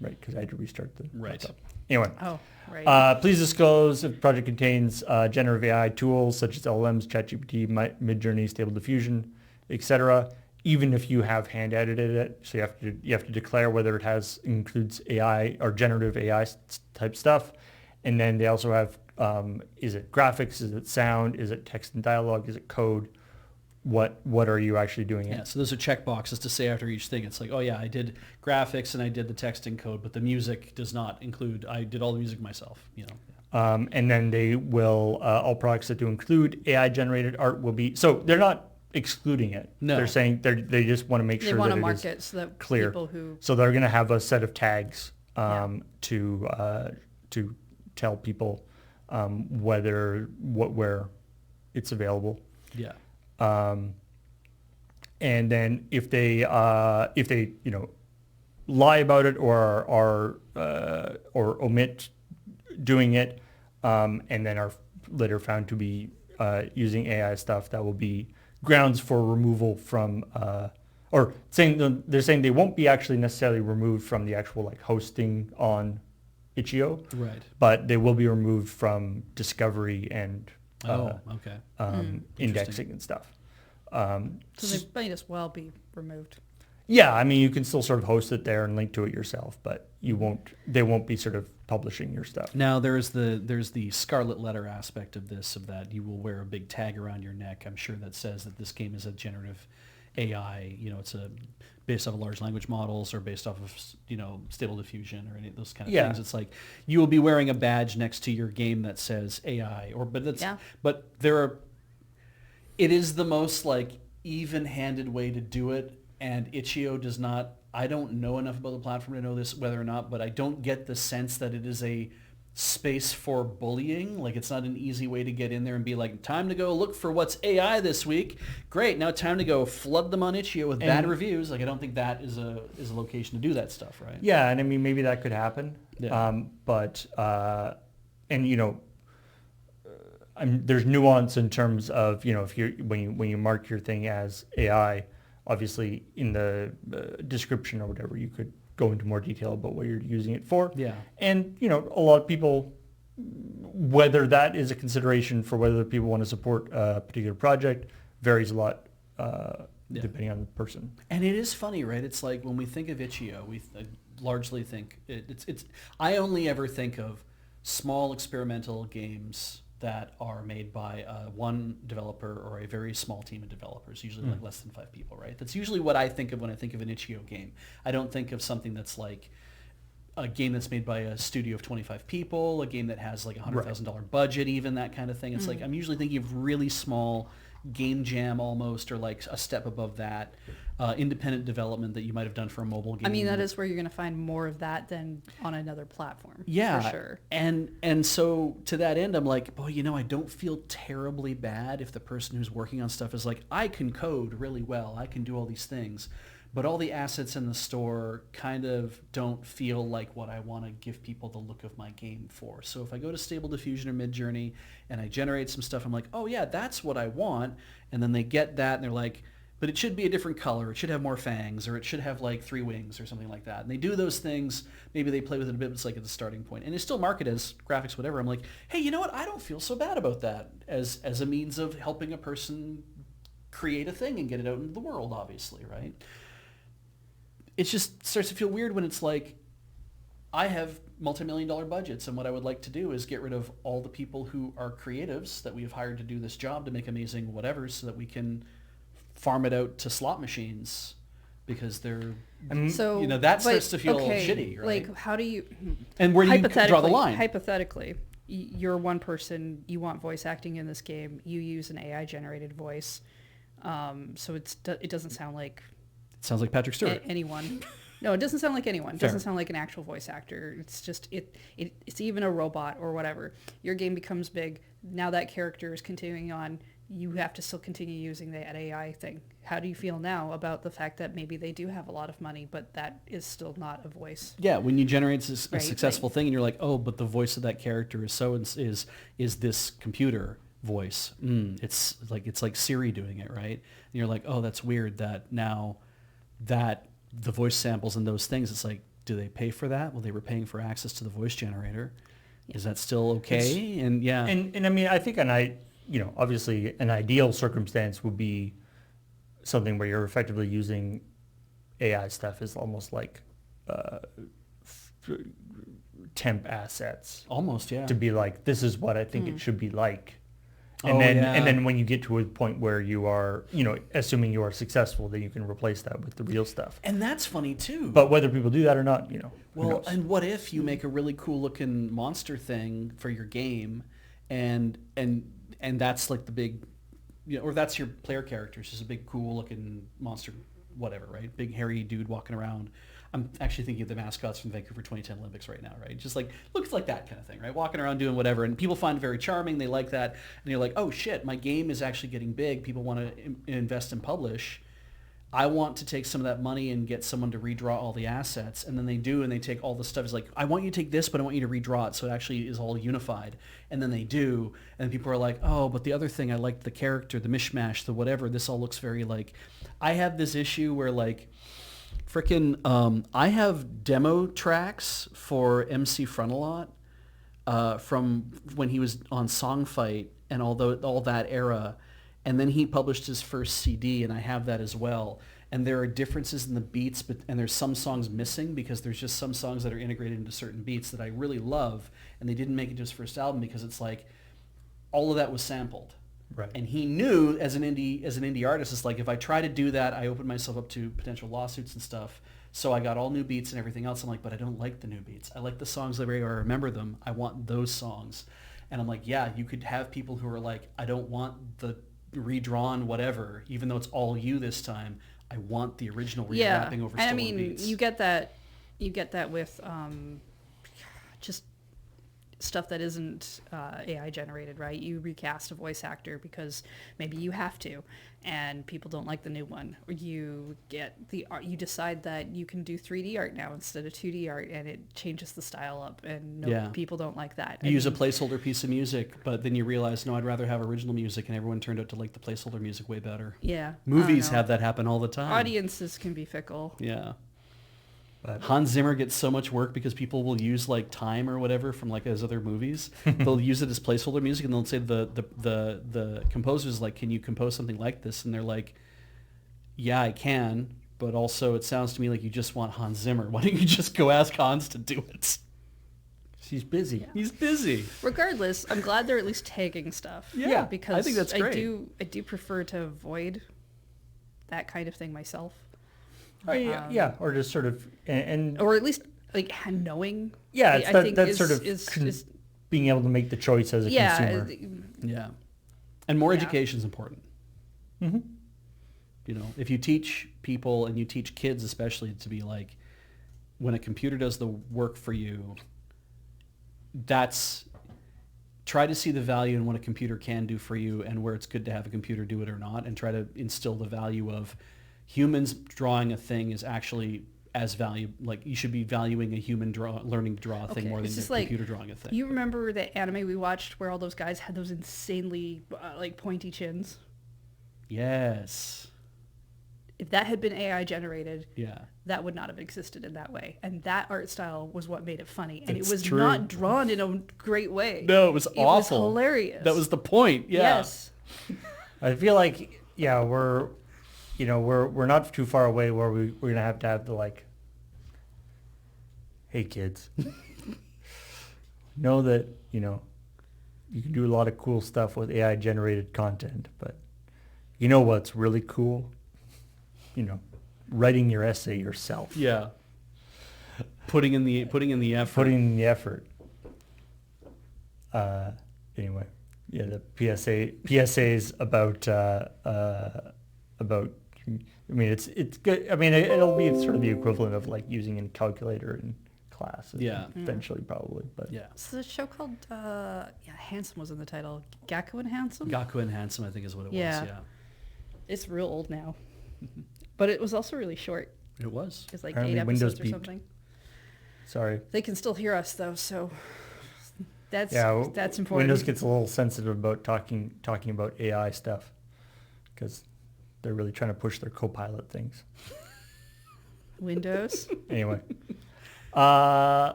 right? Because I had to restart the laptop. Anyway. Oh, right. Please disclose if the project contains generative AI tools such as LLMs, ChatGPT, Midjourney, Stable Diffusion, etc. Even if you have hand edited it, so you have to declare whether it includes AI or generative AI type stuff, and then they also have is it graphics, is it sound, is it text and dialogue, is it code? What are you actually doing? Yeah, so those are check boxes to say after each thing. It's like, oh yeah, I did graphics and I did the text and code, but the music does not include. I did all the music myself. And then they will all products that do include AI generated art will be. So they're not excluding it. No, they're saying they just want to make sure that it market is so that clear. People who so they're going to have a set of tags to tell people where it's available. Yeah. And then if they lie about it or omit doing it, and then are later found to be using AI stuff, that will be grounds for removal from they're saying they won't be actually necessarily removed from the actual hosting on Itch.io, right? But they will be removed from discovery and indexing and stuff. So they might as well be removed. Yeah, I mean, you can still sort of host it there and link to it yourself, but they won't be sort of publishing your stuff. Now there's the scarlet letter aspect of this, of that you will wear a big tag around your neck, I'm sure, that says that this game is a generative AI. It's based off of large language models or based off of Stable Diffusion or any of those kind of things. It's like you will be wearing a badge next to your game that says AI, but it is the most even-handed way to do it, and Itch.io does not. I don't know enough about the platform to know this whether or not, but I don't get the sense that it is a space for bullying. It's not an easy way to get in there and be like, time to go look for what's AI this week. Great, now time to go flood them on Itch.io with bad reviews. I don't think that is a location to do that stuff, right? Yeah, and I mean maybe that could happen. Yeah. There's nuance in terms of if when you mark your thing as AI, obviously in the description or whatever you could go into more detail about what you're using it for. Yeah. And a lot of people, whether that is a consideration for whether people want to support a particular project, varies a lot depending on the person. And it is funny, right? It's like when we think of Itch.io, we largely think it's. I only ever think of small experimental games that are made by one developer or a very small team of developers, usually less than 5 people, right? That's usually what I think of when I think of an Itch.io game. I don't think of something that's like a game that's made by a studio of 25 people, a game that has $100,000 budget, even that kind of thing. It's I'm usually thinking of really small game jam almost, or a step above that. Independent development that you might have done for a mobile game. I mean, that is where you're going to find more of that than on another platform. Yeah, for sure. And so to that end, I'm like, boy, I don't feel terribly bad if the person who's working on stuff is like, I can code really well, I can do all these things, but all the assets in the store kind of don't feel like what I want to give people the look of my game for. So if I go to Stable Diffusion or Midjourney and I generate some stuff, I'm like, oh yeah, that's what I want. And then they get that and they're like, but it should be a different color. It should have more fangs, or it should have like 3 wings or something like that. And they do those things. Maybe they play with it a bit, but it's like at the starting point. And it's still marketed as graphics, whatever. I'm like, hey, you know what? I don't feel so bad about that as a means of helping a person create a thing and get it out into the world, obviously, right? It just starts to feel weird when it's like, I have multi-million-dollar budgets, and what I would like to do is get rid of all the people who are creatives that we have hired to do this job to make amazing whatever, so that we can farm it out to slot machines, because they're, so, that starts to feel shitty, right? Like, how do you... And where do you draw the line? Hypothetically, you're one person, you want voice acting in this game, you use an AI-generated voice, so it doesn't sound like... It sounds like Patrick Stewart. Anyone. No, it doesn't sound like anyone. It Fair. doesn't sound like an actual voice actor. It's just, it's even a robot or whatever. Your game becomes big. Now that character is continuing on. You have to still continue using that AI thing. How do you feel now about the fact that maybe they do have a lot of money, but that is still not a voice? Yeah, when you generate a successful thing and you're like, oh, but the voice of that character is this computer voice. It's like Siri doing it, right? And you're like, oh, that's weird that now that the voice samples and those things, it's like, do they pay for that? Well, they were paying for access to the voice generator. Yeah. Is that still okay? And I mean, I think obviously an ideal circumstance would be something where you're effectively using AI stuff as almost like temp assets. Almost, yeah. To be like, this is what I think it should be like. And then when you get to a point where you are, assuming you are successful, then you can replace that with the real stuff. And that's funny too. But whether people do that or not, Well, and what if you make a really cool looking monster thing for your game, and that's like the big, or that's your player character. It's just a big cool looking monster, whatever, right? Big hairy dude walking around. I'm actually thinking of the mascots from the Vancouver 2010 Olympics right now, right? Just like, looks like that kind of thing, right? Walking around doing whatever, and people find it very charming. They like that, and you're like, oh shit, my game is actually getting big. People want to invest and publish. I want to take some of that money and get someone to redraw all the assets, and then they do, and they take all the stuff. It's like, I want you to take this, but I want you to redraw it, so it actually is all unified. And then they do, and people are like, oh, but the other thing, I liked the character, the mishmash, the whatever. This all looks very like... I have this issue where like... I have demo tracks for MC Frontalot from when he was on Songfight and all that era, and then he published his first CD, and I have that as well. And there are differences in the beats, and there's some songs missing because there's just some songs that are integrated into certain beats that I really love, and they didn't make it to his first album because it's like all of that was sampled. Right. And he knew as an indie artist, it's like, if I try to do that, I open myself up to potential lawsuits and stuff. So I got all new beats and everything else. I'm like, but I don't like the new beats. I like the songs the way I remember them. I want those songs. And I'm like, yeah, you could have people who are like, I don't want the redrawn whatever, even though it's all you this time. I want the original rewrapping over stolen beats. You get that with just stuff that isn't AI generated, right? You recast a voice actor because maybe you have to, and people don't like the new one. Or you get the art, you decide that you can do 3D art now instead of 2D art, and it changes the style up, and people don't like that. You use a placeholder piece of music, but then you realize, no, I'd rather have original music, and everyone turned out to like the placeholder music way better. Yeah. Movies have that happen all the time. Audiences can be fickle. Yeah. But Hans Zimmer gets so much work because people will use like Time or whatever from like his other movies. They'll use it as placeholder music, and they'll say the composer's like, can you compose something like this? And they're like, yeah, I can, but also it sounds to me like you just want Hans Zimmer. Why don't you just go ask Hans to do it? He's busy. Yeah. He's busy. Regardless, I'm glad they're at least tagging stuff. Yeah, because I think that's great. I do prefer to avoid that kind of thing myself. Oh, yeah, or just sort of, and or at least like knowing. Yeah, I think that's sort of being able to make the choice as a consumer. Yeah, and more education is important. Mm-hmm. You know, if you teach people and you teach kids especially to be like, when a computer does the work for you, try to see the value in what a computer can do for you and where it's good to have a computer do it or not, and try to instill the value of, humans drawing a thing is actually as valuable. Like you should be valuing a human learning to draw a thing more than a computer drawing a thing. You remember the anime we watched where all those guys had those insanely pointy chins? Yes. If that had been AI generated, yeah, that would not have existed in that way. And that art style was what made it funny. And It's it was true. not drawn in a great way. No, it was awful. It was hilarious. That was the point. Yeah. Yes. I feel like, yeah, we're not too far away where we're going to have the like, hey kids, know that, you can do a lot of cool stuff with AI generated content, but you know what's really cool? Writing your essay yourself. Yeah. Putting in the effort. Putting in the effort. Anyway, yeah, the PSAs about I mean, it's good. I mean, it'll be sort of the equivalent of like using a calculator in class. Yeah. Eventually, probably. But Yeah. So the show called Handsome was in the title. Gaku and Handsome. Gaku and Handsome, I think, is what it was. Yeah. It's real old now, but it was also really short. It was. It's like Apparently 8 Windows episodes or beeped. something. Sorry. They can still hear us though, so that's important. Windows gets a little sensitive about talking about AI stuff because they're really trying to push their Copilot things. Windows. Anyway,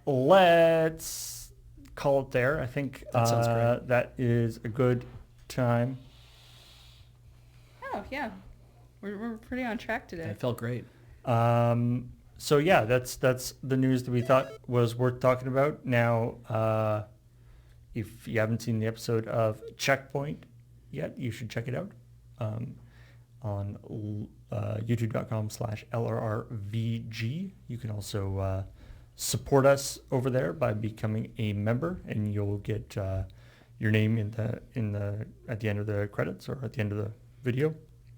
let's call it there. I think That sounds great. that is a good time. Oh yeah, we're pretty on track today. It felt great. So yeah, that's the news that we thought was worth talking about. Now, if you haven't seen the episode of ChillPoint yet, you should check it out on youtube.com/LRRVG. You can also support us over there by becoming a member, and you'll get your name at the end of the credits or at the end of the video.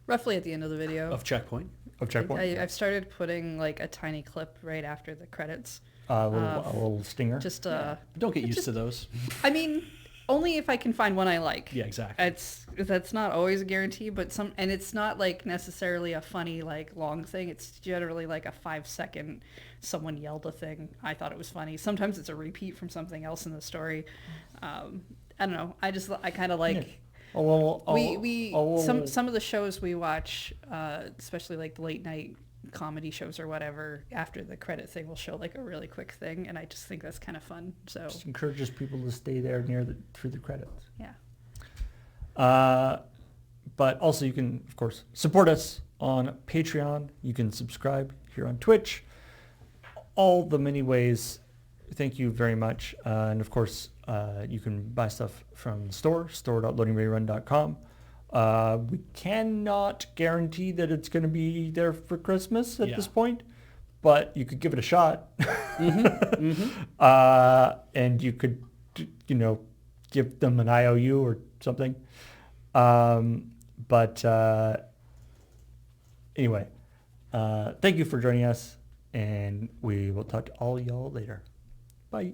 Roughly at the end of the video. Of ChillPoint. Of ChillPoint. I've started putting like a tiny clip right after the credits. A little stinger. Just Don't get used to those. I mean, only if I can find one I like. Yeah, exactly. That's not always a guarantee, but and it's not like necessarily a funny like long thing. It's generally like a 5-second someone yelled a thing. I thought it was funny. Sometimes it's a repeat from something else in the story. I don't know. I kind of like. Yeah. Some of the shows we watch, especially like the late night comedy shows or whatever, after the credit thing will show like a really quick thing, and I just think that's kind of fun. So Just encourages people to stay there through the credits. yeah. But also you can, of course, support us on Patreon. You can subscribe here on Twitch. All the many ways. Thank you very much. And of course, you can buy stuff from the store.loadingreadyrun.com. We cannot guarantee that it's going to be there for Christmas at this point, but you could give it a shot. And you could, give them an IOU or something. But anyway, thank you for joining us, and we will talk to all y'all later. Bye.